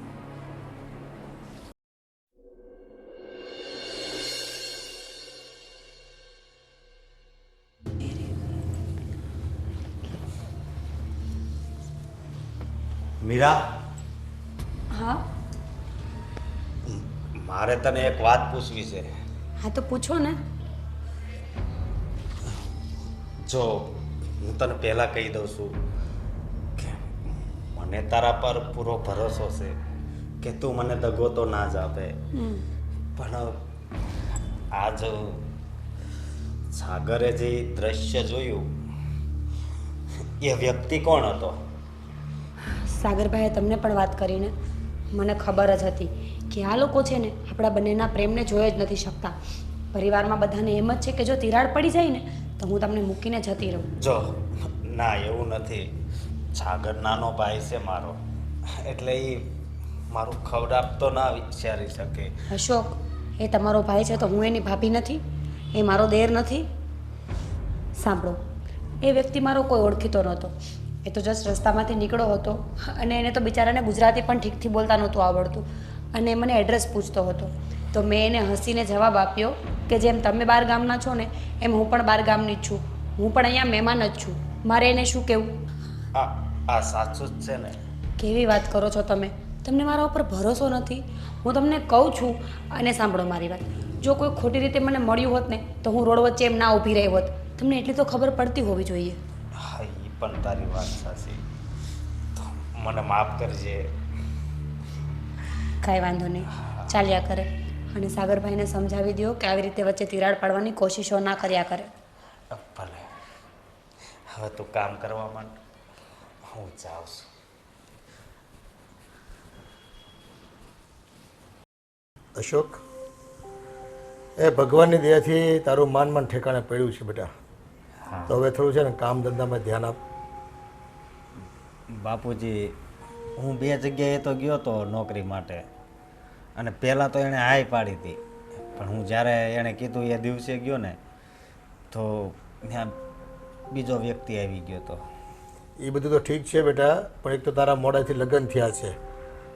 મીરા, હા મારે તને એક વાત પૂછવી છે. હા તો પૂછો ને. જો હું તને પહેલાં કહી દઉં છું કે મને તારા પર પૂરો ભરોસો છે કે તું મને દગો તો ના જ આપે. પણ આજ સાગરે જે દ્રશ્ય જોયું એ વ્યક્તિ કોણ હતો? સાગરભાઈએ તમને પણ વાત કરીને મને ખબર જ હતી કે આ લોકો છે ને આપણા બંનેના પ્રેમને જોઈ જ નથી શકતા. પરિવારમાં બધાને એમ જ છે કે જો તિરાડ પડી જાય ને તો હું તમને મૂકીને જતી રહું. જો ના, એવું નથી. સાગર નાનો ભાઈ છે મારો, એટલે એ મારું ખવડાપ તો ના વિચારી શકે. અશોક, એ તમારો ભાઈ છે તો હું એની ભાભી નથી, એ મારો દેર નથી. સાંભળો, એ વ્યક્તિ મારો કોઈ ઓળખીતો નહોતો. એ તો જસ્ટ રસ્તામાંથી નીકળ્યો હતો અને એને તો બિચારાને ગુજરાતી પણ ઠીકથી બોલતા નહોતું આવડતું અને મને એડ્રેસ પૂછતો હતો. તો મેં એને હસીને જવાબ આપ્યો કે જેમ તમે બાર ગામના છો ને એમ હું પણ બાર ગામની જ છું. હું પણ અહીંયા મહેમાન જ છું. મારે એને શું કહેવું? આ સાચું જ છે ને? કેવી વાત કરો છો તમે? તમને મારા ઉપર ભરોસો નથી? હું તમને કહું છું. અને સાંભળો મારી વાત, જો કોઈ ખોટી રીતે મને મળ્યું હોત ને તો હું રોડ વચ્ચે એમ ના ઊભી રહી હોત. તમને એટલી તો ખબર પડતી હોવી જોઈએ. હા, એ પણ તારી વાત સાચી. તો મને માફ કરજે. કાંઈ વાંધો નહીં, ચાલ્યા કરે. અને સાગરભાઈને સમજાવી દો કે આવી રીતે વચ્ચે તિરાડ પાડવાની કોશિશો ના કર્યા કરે. ભલે, હવે તું કામ કરવા માંડ, હું જાઉં છું. અશોક, એ ભગવાનની દયાથી તારું માન ઠેકાણે પડ્યું છે બેટા. તો હવે થોડું છે ને કામ ધંધામાં ધ્યાન આપ. બાપુજી, હું 2 જગ્યાએ તો ગયો હતો નોકરી માટે, અને પહેલાં તો એણે હાય પાડી હતી, પણ હું જ્યારે એણે કીધું એ દિવસે ગયો ને તો ત્યાં બીજો વ્યક્તિ આવી ગયો હતો. એ બધું તો ઠીક છે બેટા, પણ એક તો તારા મોડાથી લગ્ન થયા છે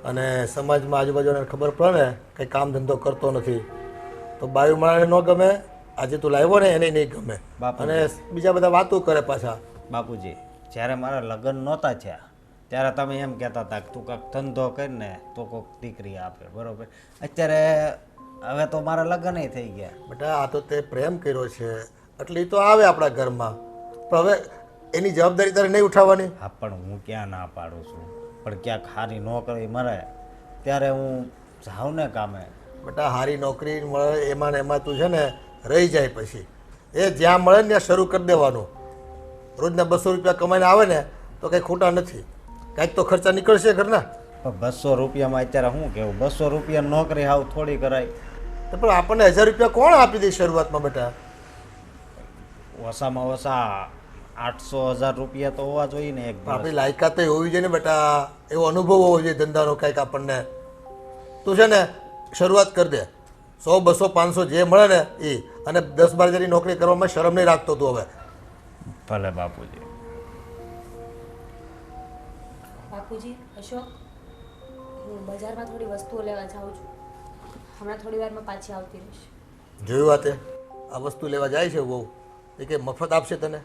અને સમાજમાં આજુબાજુને ખબર પડે ને કંઈ કામ ધંધો કરતો નથી તો બાયું માણસને ન ગમે. આજે તું લાવ્યો ને એને નહીં ગમે અને બીજા બધા વાતો કરે પાછા. બાપુજી, જ્યારે મારા લગ્ન નહોતા થયા ત્યારે તમે એમ કહેતા હતા કે તું કાંઈક ધંધો કરીને તો કોઈક દીકરી આપે, બરાબર? અત્યારે હવે તો મારા લગ્ન થઈ ગયા. બેટા, આ તો તે પ્રેમ કર્યો છે એટલે એ તો આવે આપણા ઘરમાં, પણ હવે એની જવાબદારી તારે નહીં ઉઠાવવાની. હા, પણ હું ક્યાં ના પાડું છું, પણ ક્યાંક સારી નોકરી મળે ત્યારે હું જાઉં ને કામે. બેટા, સારી નોકરી મળે એમાં ને એમાં તું છે ને રહી જાય, પછી એ જ્યાં મળે ને ત્યાં શરૂ કરી દેવાનું. રોજના 200 રૂપિયા કમાઈને આવે ને તો કંઈ ખોટા નથી, કાંઈક તો ખર્ચા નીકળશે ઘરના. પણ 200 રૂપિયામાં અત્યારે શું કેવું? 200 રૂપિયા નોકરી હાવ થોડી કરાય. તો પણ આપણને 1000 રૂપિયા કોણ આપી દે શરૂઆતમાં બેટા? ઓછામાં ઓછા 800-1000 રૂપિયા તો હોવા જોઈએ ને એક દિવસ. આપણી લાયકાત હોવી જોઈએ ને બેટા, એવો અનુભવ હોવો જોઈએ ધંધાનો કાંઈક આપણને. તું છે ને શરૂઆત કરી દે, 100, 200, 500 જે મળે ને એ, અને 10-12 હજારની નોકરી કરવામાં શરમ નહીં રાખતો તું હવે. ભલે બાપુજી. બાપુજી, અશોક, હું બજારમાં થોડી વસ્તુઓ લેવા જાઉં છું. હમણાં થોડી વારમાં પાછી આવતી રહીશ. જોયું વાતે, આ વસ્તુ લેવા જાય છે બહુ, એ કે મફત આપશે તને?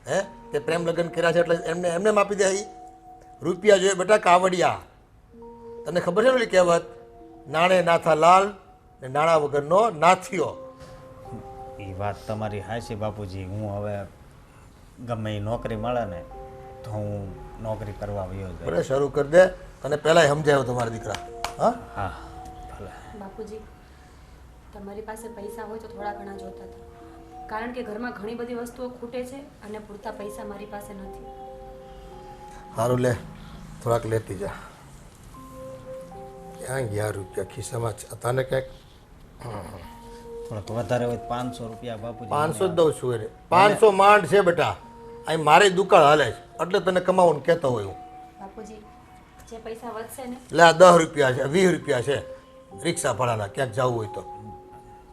હે, તે પ્રેમ લગ્ન કર્યા છે એટલે એમને આપી દે? રૂપિયા જોઈએ બેટા, કાવડિયા. તને ખબર છે ને ઓલી કહેવત, નાણે નાથા લાલ ને નાણાં વગરનો નાથિયો. એ વાત તમારી હાચી બાપુજી. હું હવે ગમે એ નોકરી મળે ને તો હું નોકરી કરવા વયો જાય. બરાબર, શરૂ કરી દે. અને પહેલાંય સમજાયો તમારા દીકરા. હા હા, ભલે. બાપુજી, તમારી પાસે પૈસા હોય તો થોડા ઘણા જોતા હતા, કારણ કે ઘરમાં ઘણી બધી વસ્તુઓ ખૂટે છે અને પૂરતા પૈસા મારી પાસે નથી. સારું, લે થોડાક લેતી જા. ક્યાં ગયા રૂપિયા? ખિસ્સામાં તને ક્યાંક થોડોક વધારે હોય 500 રૂપિયા બાપુજી. 500 જ દઉં છું એને. 500 માંડ છે બેટા, અહીં મારી દુકાળ હાલે છે એટલે તને કમાવાનું કહેતો હોય હું. બાપુજી, જે પૈસા વધશે ને, લે 10 રૂપિયા છે, 20 રૂપિયા છે રિક્ષા ભાડાના, ક્યાંક જવું હોય તો.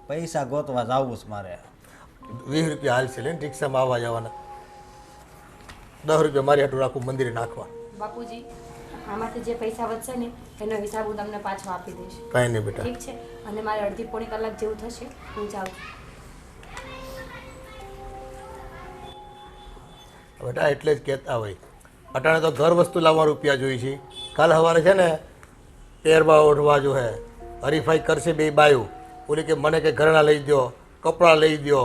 પૈસા ગોતવા જવું છે મારે. 20 રૂપિયા હાલ છે, લે રિક્ષામાં આવવા જવાના. 10 રૂપિયા મારી હાટું રાખું મંદિરે નાખવા. બાપુજી, આમાંથી જે પૈસા વધશે ને એનો હિસાબ હું તમને પાછો આપી દઈશ. કાંઈ નહીં બેટા. ઠીક છે? અને મારે અડધી પોણી કલાક જેવું થશે, હું જાઉં છું. બેટા, એટલે જ કહેતા હોય, અટાણે તો ઘર વસ્તુ લાવવા રૂપિયા જોઈએ છે. કાલ સવારે છે ને પહેરવા ઓઢવા જો હે હરીફાઈ કરશે બે બાયું. ઓલી કે મને કે ઘરેણા લઈ દો, કપડાં લઈ દો,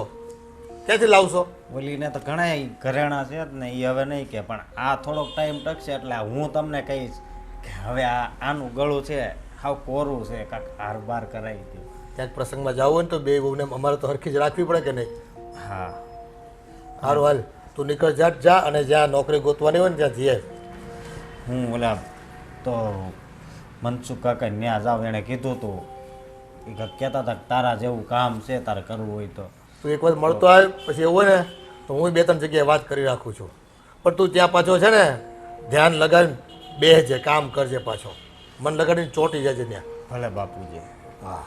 ક્યાંથી લાવશો? ઓલીને તો ઘણા ઘરેણા છે જ ને, એ હવે નહીં કે, પણ આ થોડોક ટાઈમ ટકશે એટલે હું તમને કહીશ કે હવે આનું ગળું છે હાવ કોરું છે, કાંઈક હાર બાર કરાવી દઉં. ક્યાંક પ્રસંગમાં જવું હોય ને તો બે બહુને અમારે તો હરખી જ રાખવી પડે કે નહીં? હા સારું હાલ તું નીકળ જા અને જ્યાં નોકરી ગોતવાની હોય ને ત્યાં જઈએ. હું ઓલા તો મનસુખ કાકા ન્યા જાવ એણે કીધું હતું એ કહેતા હતા કે તારા જેવું કામ છે તારે કરવું હોય તો. તું એક વાર મળતો આવે પછી એવું હોય ને તો હું 2-3 જગ્યાએ વાત કરી રાખું છું. પણ તું ત્યાં પાછો છે ને ધ્યાન લગાવીને બેસજે, કામ કરજે, પાછો મન લગાડીને ચોંટી જજે ત્યાં. ભલે બાપુજી. હા.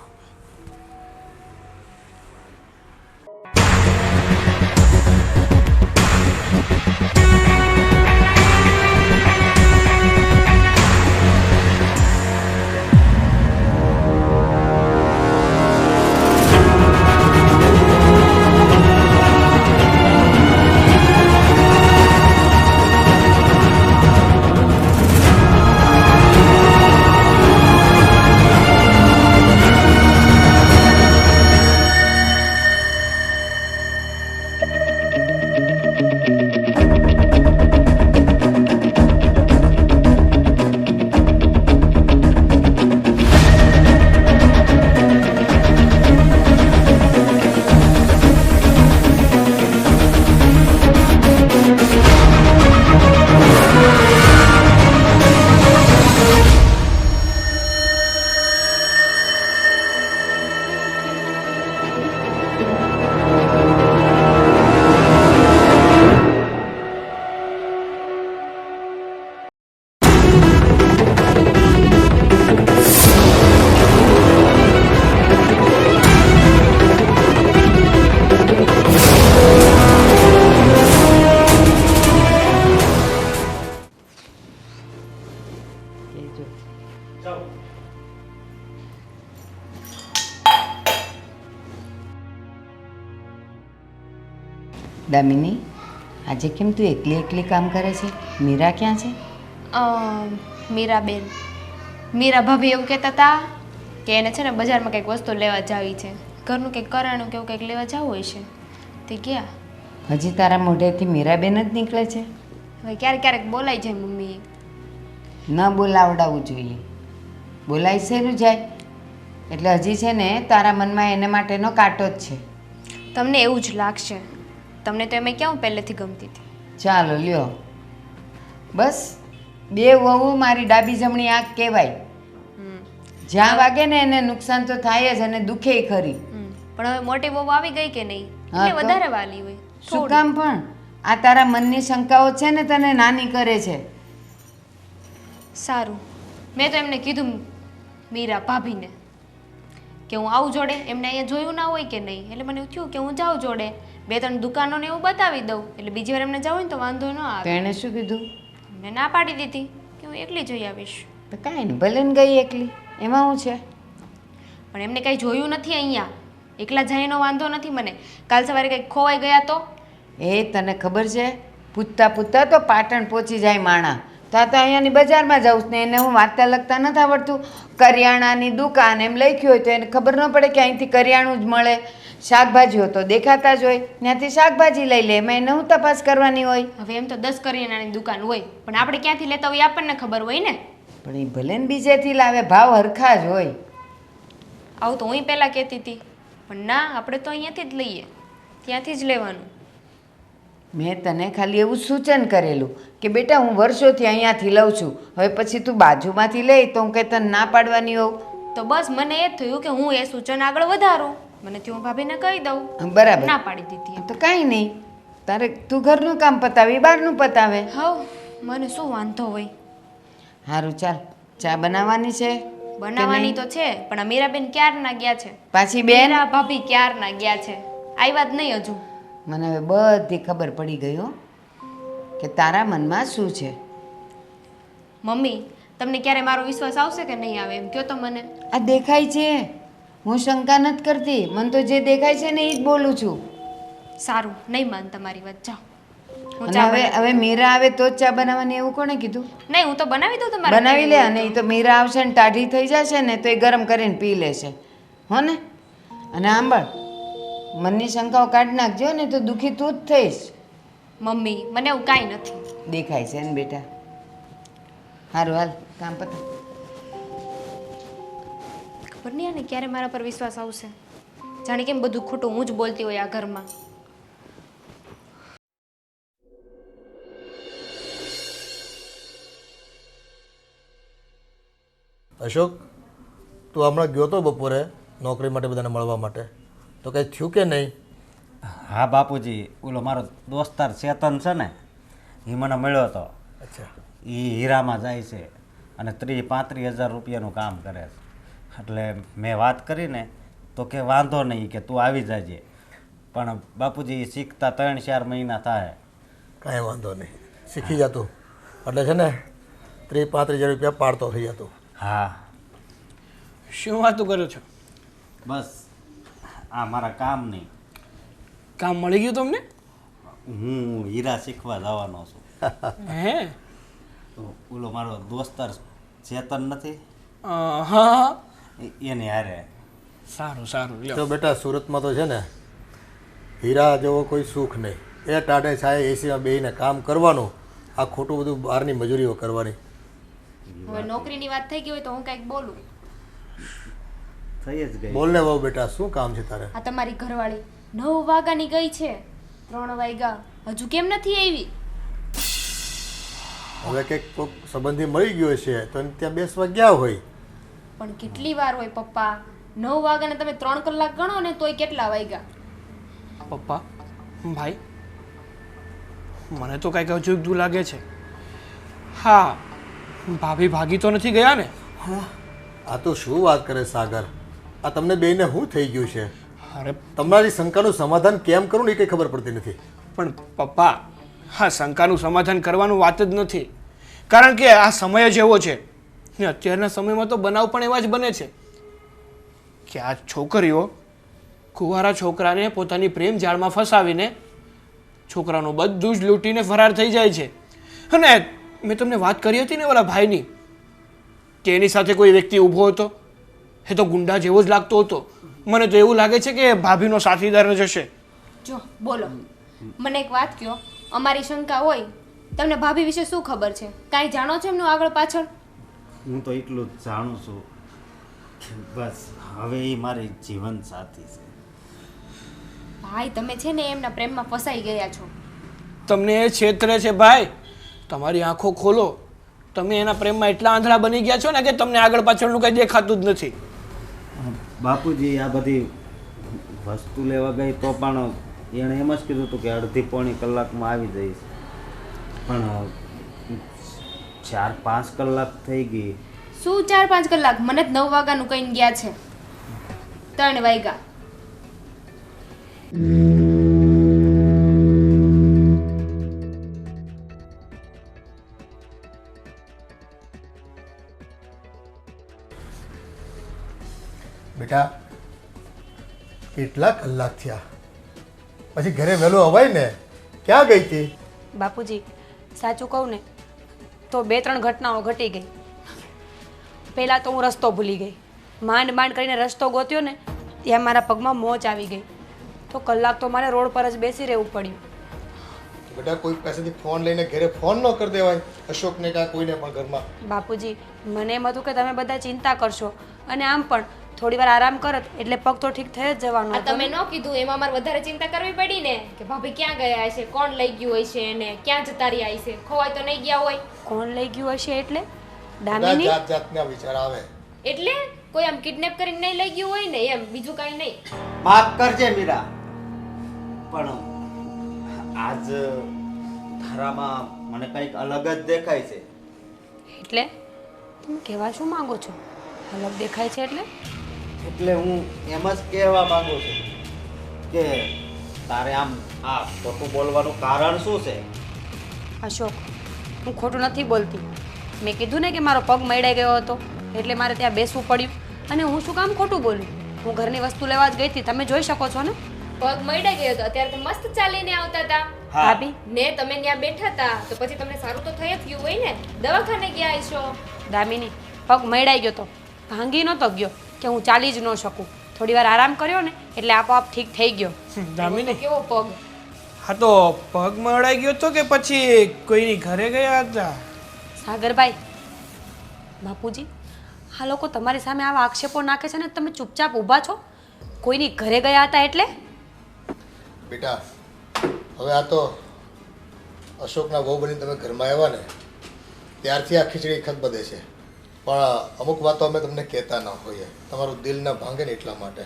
દામિની, આજે કેમ તું એકલી એકલી કામ કરે છે? મીરા ક્યાં છે? મીરાબેન, મીરા ભાભી એવું કહેતા હતા કે એને છે ને બજારમાં કંઈક વસ્તુ લેવા જાવી છે, ઘરનું કંઈક કરાણું કે એવું કંઈક લેવા જવું હોય છે. તે ગયા. હજી તારા મોઢેથી મીરાબેન જ નીકળે છે? હવે ક્યારેક ક્યારેક બોલાઈ જાય મમ્મી. ન બોલાવડાવવું જોઈએ. બોલાઈ શેનું જાય? એટલે હજી છે ને તારા મનમાં એને માટેનો કાંટો જ છે. તમને એવું જ લાગશે. તમને તો એમ ક્યાં પહેલેથી ગમતી હતી. ચાલો લ્યો, બસ બે વહુ મારી ડાબી જમણી આંખ કહેવાય. જ્યાં વાગે ને એને નુકસાન તો થાય જ અને દુખે ખરી. પણ હવે મોટી બહુ આવી ગઈ કે નહીં હા એટલે તો? વધારે વાલી હોય. શું કામ પણ? આ તારા મનની શંકાઓ છે ને તને નાની કરે છે. સારું, મેં તો એમને કીધું મીરા ભાભીને કે હું આવું જોડે. એમને અહીંયા જોયું ના હોય કે નહીં, એટલે મને એવું થયું કે હું જાઉં જોડે, 2-3 દુકાનો ને એવું બતાવી દઉં, એટલે બીજી વાર એમને જવું હોય ને તો વાંધો ન તો આવે. એણે શું કીધું? મેં ના પાડી દીધી કે હું એકલી જઈ આવીશ. તો કાંઈ નહીં, ભલે ને ગઈ એકલી, એમાં શું છે? પણ એમને કંઈ જોયું નથી અહીંયા, એકલા જઈનો વાંધો નથી મને. કાલ સવારે કંઈક ખોવાઈ ગયા તો એ તને ખબર છે, પૂછતા પૂછતા તો પાટણ પહોંચી જાય માણા. તો અહીંયાની બજારમાં જાઉં ને એને હું વાંચતા લખતા નથી આવડતું. કરિયાણાની દુકાન એમ લખ્યું હોય તો એને ખબર ન પડે કે અહીંથી કરિયાણું જ મળે. શાકભાજીઓ તો દેખાતા જ હોય, ત્યાંથી શાકભાજી લઈ લે, એમાં એને હું તપાસ કરવાની હોય? હવે એમ તો 10 કરિયાણાની દુકાન હોય, પણ આપણે ક્યાંથી લેતા હોય એ આપણને ખબર હોય ને. પણ એ ભલે ને બીજેથી લાવે, ભાવ હરખા જ હોય. આવું તો હું પહેલાં કહેતી હતી, પણ ના, આપણે તો અહીંયાથી જ લઈએ, ત્યાંથી જ લેવાનું. મેં તને ખાલી એવું સૂચન કરેલું કે બેટા હું વર્ષોથી અહીંયાથી લઉં છું, હવે પછી તું બાજુમાંથી લે તો હું કંઈ તને ના પાડવાની હોઉં? તો બસ મને એ જ થયું કે હું એ સૂચન આગળ વધારું, મને હું ભાભીને કહી દઉં. બરાબર, ના પાડી દીધી. તો કાંઈ નહીં, તારે તું ઘરનું કામ પતાવી, બહારનું પતાવે. હવ, મને શું વાંધો હોય. સારું ચાલ, ચા બનાવવાની છે? બનાવવાની તો છે, પણ આ મીરાબેન ક્યારના ગયા છે. પાછી બેન? મીરા ભાભી ક્યારના ગયા છે, આવ્યા જ નહીં હજુ. મને હવે બધી ખબર પડી ગઈ હો કે તારા મનમાં શું છે. મમ્મી, તમને ક્યારે મારો વિશ્વાસ આવશે કે નહીં આવે એમ કહો તો મને. આ દેખાય છે, હું શંકા નથી કરતી, મને તો જે દેખાય છે ને એ જ બોલું છું. સારું, નહીં માન તમારી વાત, જાઓ. હું અને ચા હવે બનાવું. હવે મીરા આવે તો જ ચા બનાવવાની એવું કોણે કીધું? નહીં, હું તો બનાવી દઉં તમારે. બનાવી લે, અને એ તો મીરા આવશે ને ટાઢી થઈ જશે ને તો એ ગરમ કરીને પી લેશે, હો ને? અને સાંભળ, મનની શંકાઓ કાઢી નાખજો ને તો દુઃખી તું જ થઈશ. મમ્મી, મને એવું કાંઈ નથી. દેખાય છે ને બેટા. સારું હાલ, કામ પતા. ખબર નહીં આને ક્યારે મારા પર વિશ્વાસ આવશે. જાણે કેમ બધું ખોટું હું જ બોલતી હોય આ ઘરમાં. અશોક, તું હમણાં ગયો તો બપોરે નોકરી માટે બધાને મળવા માટે, તો કંઈ થયું કે નહીં? હા બાપુજી, ઓલો મારો દોસ્તાર ચેતન છે ને, એ મને મળ્યો હતો. અચ્છા. એ હીરામાં જાય છે અને 30-35 હજાર રૂપિયાનું કામ કરે છે. એટલે મેં વાત કરીને તો કે વાંધો નહીં, કે તું આવી જાજે. પણ બાપુજી શીખતા 3-4 મહિના થાય. કાંઈ વાંધો નહીં, શીખી જતું એટલે છે ને 30-35 હજાર રૂપિયા પાડતો થઈ જતો. હા શું વાતું કરો છો? બસ આ મારા કામ નહીં. કામ મળી ગયું તમને? હું હીરા શીખવા જવાનો છું. હે? તો ઓલો મારો દોસ્તાર ચેતન નથી, હા. એને હારે. સારું સારું લ્યો. તો બેટા સુરતમાં તો છે ને હીરા જેવો કોઈ સુખ નહીં. એ ટાટે છાએ એસીમાં બેસીને કામ કરવાનું, આ ખોટું બધું બહારની મજૂરીઓ કરવાની. હવે નોકરીની વાત થઈ ગઈ હોય તો હું કંઈક બોલું. થઈ જ ગઈ. બોલને બહુ બેટા, શું કામ છે તારે? આ તમારી ઘરવાળી 9 વાગ્યાની ગઈ છે, 3 વાગ્યા હજુ કેમ નથી આવી? હવે કંઈક કોઈક સંબંધી મળી ગયો છે તો એને ત્યાં બેસવા ગયા હોય. પણ કેટલી વાર હોય પપ્પા? 9 વાગ્યાને તમે 3 કલાક ગણો ને તોય કેટલા વાગ્યા? પપ્પા, ભાઈ, મને તો કાંઈક અજુગતું લાગે છે. હા, ભાભી ભાગી તો નથી ગયા ને? આ તો શું વાત કરે સાગર, આ તમને બેયને શું થઈ ગયું છે? અરે તમારી શંકાનું સમાધાન કેમ કરું ને એ કંઈ ખબર પડતી નથી. પણ પપ્પા, હા, શંકાનું સમાધાન કરવાનું વાત જ નથી. કારણ કે આ સમય જ એવો છે ને અત્યારના સમયમાં તો બનાવ પણ એવા જ બને છે કે આ છોકરીઓ કુંવારા છોકરાને પોતાની પ્રેમ જાળમાં ફસાવીને છોકરાનું બધું જ લૂંટીને ફરાર થઈ જાય છે. અને મેં તમને વાત કરી હતી ને ઓલા ભાઈની, કે એની સાથે કોઈ વ્યક્તિ ઊભો હતો, એ તો ગુંડા જેવો જ લાગતો હતો. મને તો એવું લાગે છે કે ભાભીનો સાથીદાર જ હશે. જો બોલો, મને એક વાત કહો, અમારી શંકા હોય, તમને ભાભી વિશે શું ખબર છે? કાંઈ જાણો છો એમનું આગળ પાછળ? હું તો એટલું જ જાણું છું કે બસ હવે એ મારી જીવન સાથી છે. ભાઈ તમે છે ને એમના પ્રેમમાં ફસાઈ ગયા છો. તમને એ છેતરે છે ભાઈ. તમારી આંખો ખોલો. તમે એના પ્રેમમાં એટલા આંધળા બની ગયા છો ને કે તમને આગળ પાછળનું કંઈ દેખાતું જ નથી. બાપુજી આ બધી વસ્તુ લેવા ગઈ તો પણ એણે એમ જ કીધું હતું કે 1.5-પોણી કલાકમાં આવી જઈશ. પણ 4-5 કલાક થઈ ગઈ. શું 4-5 કલાક? મને જ 9 વાગ્યાનું કહીને ગયા છે. 3 વાગ્યા. બેટા કેટલા કલાક થયા, પછી ઘરે વહેલો અવાય ને? ક્યાં ગઈ હતી? બાપુજી સાચું કહું ને તો 2-3 ઘટનાઓ ઘટી ગઈ. પહેલાં તો હું રસ્તો ભૂલી ગઈ. માંડ માંડ કરીને રસ્તો ગોત્યો ને ત્યાં મારા પગમાં મોચ આવી ગઈ. તો કલાક તો મારે રોડ પર જ બેસી રહેવું પડ્યું. બેટા કોઈ પાસેથી ફોન લઈને ઘરે ફોન ન કરી દેવાય અશોકને કાં કોઈને પણ ઘરમાં? બાપુજી મને એમ હતું કે તમે બધા ચિંતા કરશો અને આમ પણ થોડી વાર આરામ કરત એટલે પગ તો ઠીક થઈ જ જવાનું આ હતું. તમે ન કીધું એમાં મારે વધારે ચિંતા કરવી પડી ને, કે ભાભી ક્યાં ગયા હશે, કોણ લઈ ગયું હોય છે એને, ક્યાં જતા રહ્યા હશે, ખોવાય તો નહીં ગયા હોય. કોણ લઈ ગયું હશે એટલે? બધા દામિની? જાત જાતના વિચાર આવે. એટલે કોઈ આમ કિડનેપ કરીને નહીં લઈ ગયું હોય ને એમ, બીજું કાંઈ નહીં. માફ કરજે મીરા, પણ આજ ધારામાં મને કંઈક અલગ જ દેખાય છે. એટલે તમે કહેવા શું માંગો છો? અલગ દેખાય છે એટલે? એટલે હું એમ જ કહેવા માંગુ છું કે તારે આમ આ ખોટું બોલવાનું કારણ શું છે? અશોક, હું ખોટું નથી બોલતી. મેં કીધું ને કે મારો પગ મયડાઈ ગયો હતો એટલે મારે ત્યાં બેસવું પડ્યું. અને હું શું કામ ખોટું બોલું? હું ઘરની વસ્તુ લેવા જ ગઈ હતી, તમે જોઈ શકો છો ને. પગ મળી ગયો તો અત્યારે તો મસ્ત ચાલીને આવતા હતા ભાભી ને, તમે ત્યાં બેઠા હતા તો પછી તમને સારું તો થઈ જ ગયું હોય ને, દવાખાને ગયા હશો. દામિની, પગ મયડાઈ ગયો તો ભાંગી નહોતો ગયો કે હું ચાલી જ ન શકું. થોડી વાર આરામ કર્યો ને એટલે આપોઆપ ઠીક થઈ ગયો. દામિની, કેવો પગ? હા તો પગ મળાઈ ગયો તો કે પછી કોઈની ઘરે ગયા હતા? સાગરભાઈ, બાપુજી, આ લોકો તમારી સામે આવા આક્ષેપો નાખે છે ને તમે ચૂપચાપ ઊભા છો. કોઈની ઘરે ગયા હતા એટલે? બેટા હવે આ તો અશોકના વહુ બની તમે ઘરમાં આવ્યા ને ત્યારથી આ ખીચડી ખત બધે છે. પણ અમુક વાતો અમે તમને કહેતા ન હોઈએ, તમારું દિલ ન ભાંગે ને એટલા માટે.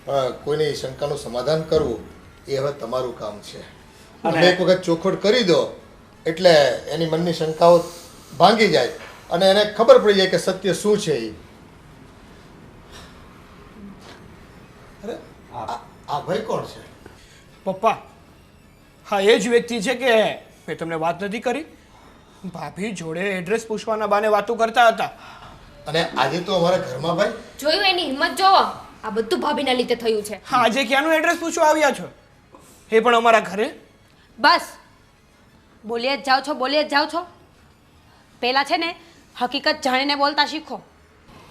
પણ કોઈની શંકાનું સમાધાન કરવું એ હવે તમારું કામ છે. તમે એક વખત ચોખવટ કરી દો એટલે એની મનની શંકાઓ ભાંગી જાય અને એને ખબર પડી જાય કે સત્ય શું છે એ. અરે આ ભાઈ કોણ છે? પપ્પા, હા એ જ વ્યક્તિ છે કે મેં તમને વાત નથી કરી. ભાભી જોડે એડ્રેસ પૂછવાના બાને વાતો કરતા હતા. અને આજે તો અમારા ઘરમાં ભાઈ જોયું એની હિંમત જોવો. આ બધું ભાભીના લીધે થયું છે. હા, આજે ક્યાંનું એડ્રેસ પૂછવા આવ્યા છો? એ પણ અમારા ઘરે? બસ બોલીએ જ જાઓ છો, બોલીએ જ જાઓ છો. પહેલાં છે ને હકીકત જાણીને બોલતા શીખો.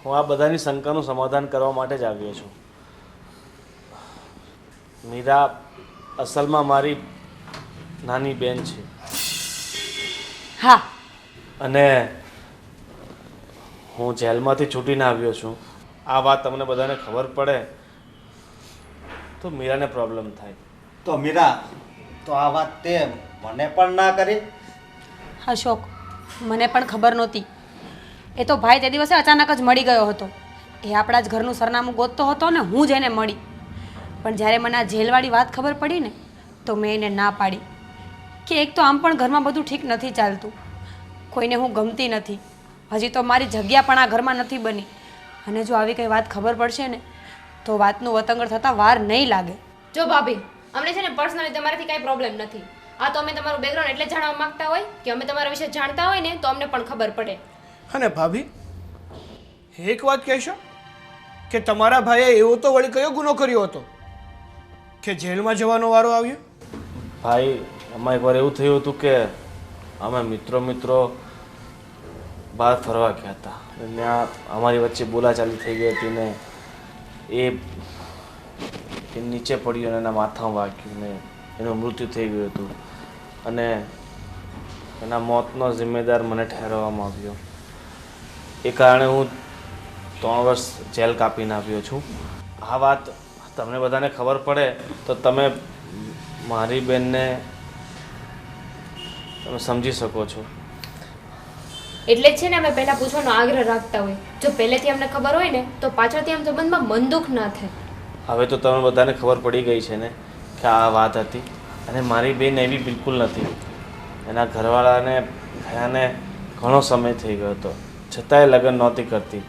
હું આ બધાની શંકાનું સમાધાન કરવા માટે જ આવ્યો છું. મીરા અસલમાં મારી નાની બેન છે. હા, અને હું જેલમાંથી છૂટીને આવ્યો છું. આ વાત તમને બધાને ખબર પડે તો મીરાને પ્રોબ્લેમ થાય. તો મીરા, તો આ વાત તે મને પણ ના કરી? અશોક, મને પણ ખબર નહોતી. એ તો ભાઈ તે દિવસે અચાનક જ મળી ગયો હતો. એ આપણા જ ઘરનું સરનામું ગોતતો હતો ને હું જ એને મળી. પણ જ્યારે મને આ જેલવાળી વાત ખબર પડી ને તો મેં એને ના પાડી કે એક તો આમ પણ ઘરમાં બધું ઠીક નથી ચાલતું, કોઈને હું ગમતી નથી, હજી તો મારી જગ્યા પણ આ ઘરમાં નથી બની, અને જો આવી કંઈ વાત ખબર પડશે ને તો વાતનું વતંગડ થતાં વાર નહીં લાગે. જો ભાભી, અમને છે ને પર્સનલી તમારાથી કાંઈ પ્રોબ્લેમ નથી. આ તો અમે તમારું બેકગ્રાઉન્ડ એટલે જાણવા માંગતા હોય કે અમે તમારા વિશે જાણતા હોય ને તો અમને પણ ખબર પડે. અને ભાભી, એક વાત કહેશો કે તમારા ભાઈએ એવો તો વળી કયો ગુનો કર્યો હતો કે જેલમાં જવાનો વારો આવ્યો? ભાઈ, આમાં એકવાર એવું થયું હતું કે અમે મિત્રો બહાર ફરવા ગયા હતા. અને ત્યાં અમારી વચ્ચે બોલાચાલી થઈ ગઈ હતી ને એ નીચે પડ્યો અને એના માથામાં વાગ્યું ને એનું મૃત્યુ થઈ ગયું હતું. અને એના મોતનો જિમ્મેદાર મને ઠેરવવામાં આવ્યો. એ કારણે હું 3 વર્ષ જેલ કાપીને આવ્યો છું. આ વાત તમને બધાને ખબર પડે તો તમે મારી બેનને તમે સમજી શકો છો. એટલે જ છે ને અમે પહેલા પૂછવાનો આગ્રહ રાખતા હોય. જો પહેલેથી અમને ખબર હોય ને તો પાછળથી આમ સંબંધમાં મનદુખ ના થાય. હવે તો તમે બધાને ખબર પડી ગઈ છે ને કે આ વાત હતી. અને મારી બેન એવી બિલકુલ નથી. એના ઘરવાળાને થયાને ઘણો સમય થઈ ગયો હતો, છતાંય લગ્ન નહોતી કરતી.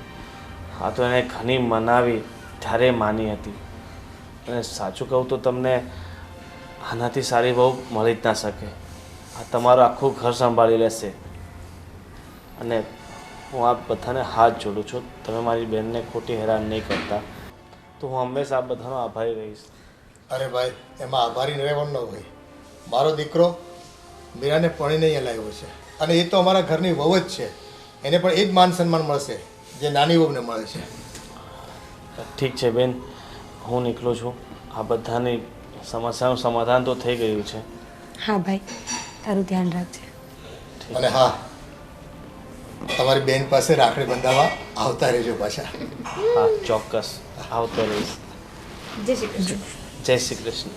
આ તો એને ઘણી મનાવી ત્યારે માની હતી. અને સાચું કહું તો તમને આનાથી સારી બહુ મળી જ ના શકે. આ તમારું આખું ઘર સંભાળી લેશે. અને હું આ બધાને હાથ જોડું છું, તમે મારી બહેનને ખોટી હેરાન નહીં કરતા તો હું હંમેશા આ બધાનો આભારી રહીશ. અરે ભાઈ, એમાં આભારી રહેવાનું ન હોય. મારો દીકરો મીરાને પરણીને અહીંયા લાવ્યો છે અને એ તો અમારા ઘરની વહુ જ છે. એને પણ એ જ માન સન્માન મળશે જે નાની વહુને મળે છે. ઠીક છે બેન, હું નીકળું છું. આ બધાની સમસ્યાનું સમાધાન તો થઈ ગયું છે. હા ભાઈ, તારું ધ્યાન રાખજે. અને હા, તમારી બેન પાસે રાખડી બંધાવવા આવતા રહેજો પાછા. હા, ચોક્કસ આવતો રહીશ. જય શ્રી કૃષ્ણ. જય શ્રી કૃષ્ણ.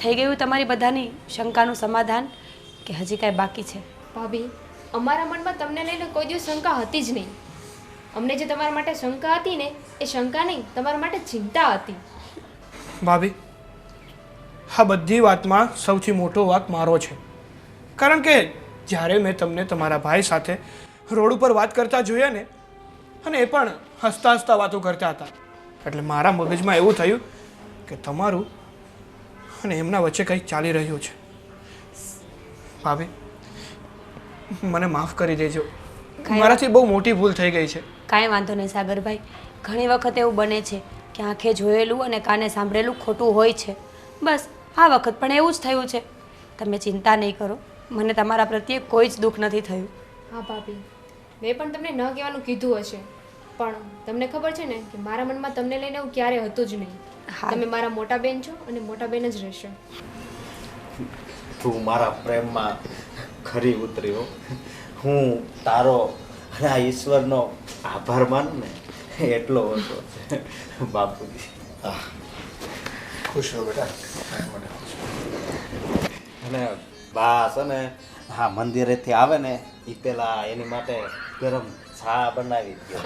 થઈ ગયું તમારી બધાની શંકાનું સમાધાન કે હજી કાંઈ બાકી છે? ભાભી, અમારા મનમાં તમને લઈને કોઈ દિવસ શંકા હતી જ નહીં. અમને જે તમારા માટે શંકા હતી ને એ શંકા નહીં, તમારા માટે ચિંતા હતી. ભાભી, આ બધી વાતમાં સૌથી મોટો વાંક મારો છે. કારણ કે જ્યારે મેં તમને તમારા ભાઈ સાથે રોડ ઉપર વાત કરતા જોયા ને, અને એ પણ હસતા હસતા વાતો કરતા હતા, એટલે મારા મગજમાં એવું થયું કે તમારું અને એમના વચ્ચે કંઈક ચાલી રહ્યું છે. ભાભી, મને માફ કરી દેજો. મારાથી બહુ મોટી ભૂલ થઈ ગઈ છે. કાંઈ વાંધો નહીં સાગરભાઈ. ઘણી વખત એવું બને છે કે આંખે જોયેલું અને કાને સાંભળેલું ખોટું હોય છે. બસ આ વખત પણ એવું જ થયું છે. તમે ચિંતા નહીં કરો, મને તમારા પ્રત્યે કોઈ જ દુઃખ નથી થયું. હા ભાભી, મેં પણ તમને ન કહેવાનું કીધું હશે, પણ તમને ખબર છે ને કે મારા મનમાં તમને લઈને એવું ક્યારે હતું જ નહીં. હા. તમે મારા મોટા બેન છો અને મોટા બેન જ રહેશો. તું મારા પ્રેમમાં ખરી ઉતરી હો. હું તારો અને આ ઈશ્વરનો આભાર માનું ને એટલો ઓછો છે બાપુજી. હા, ખુશ રહો બેટા. અને બા છે ને હા મંદિરેથી આવે ને એ પેલા એની માટે ગરમ ચા બનાવી દો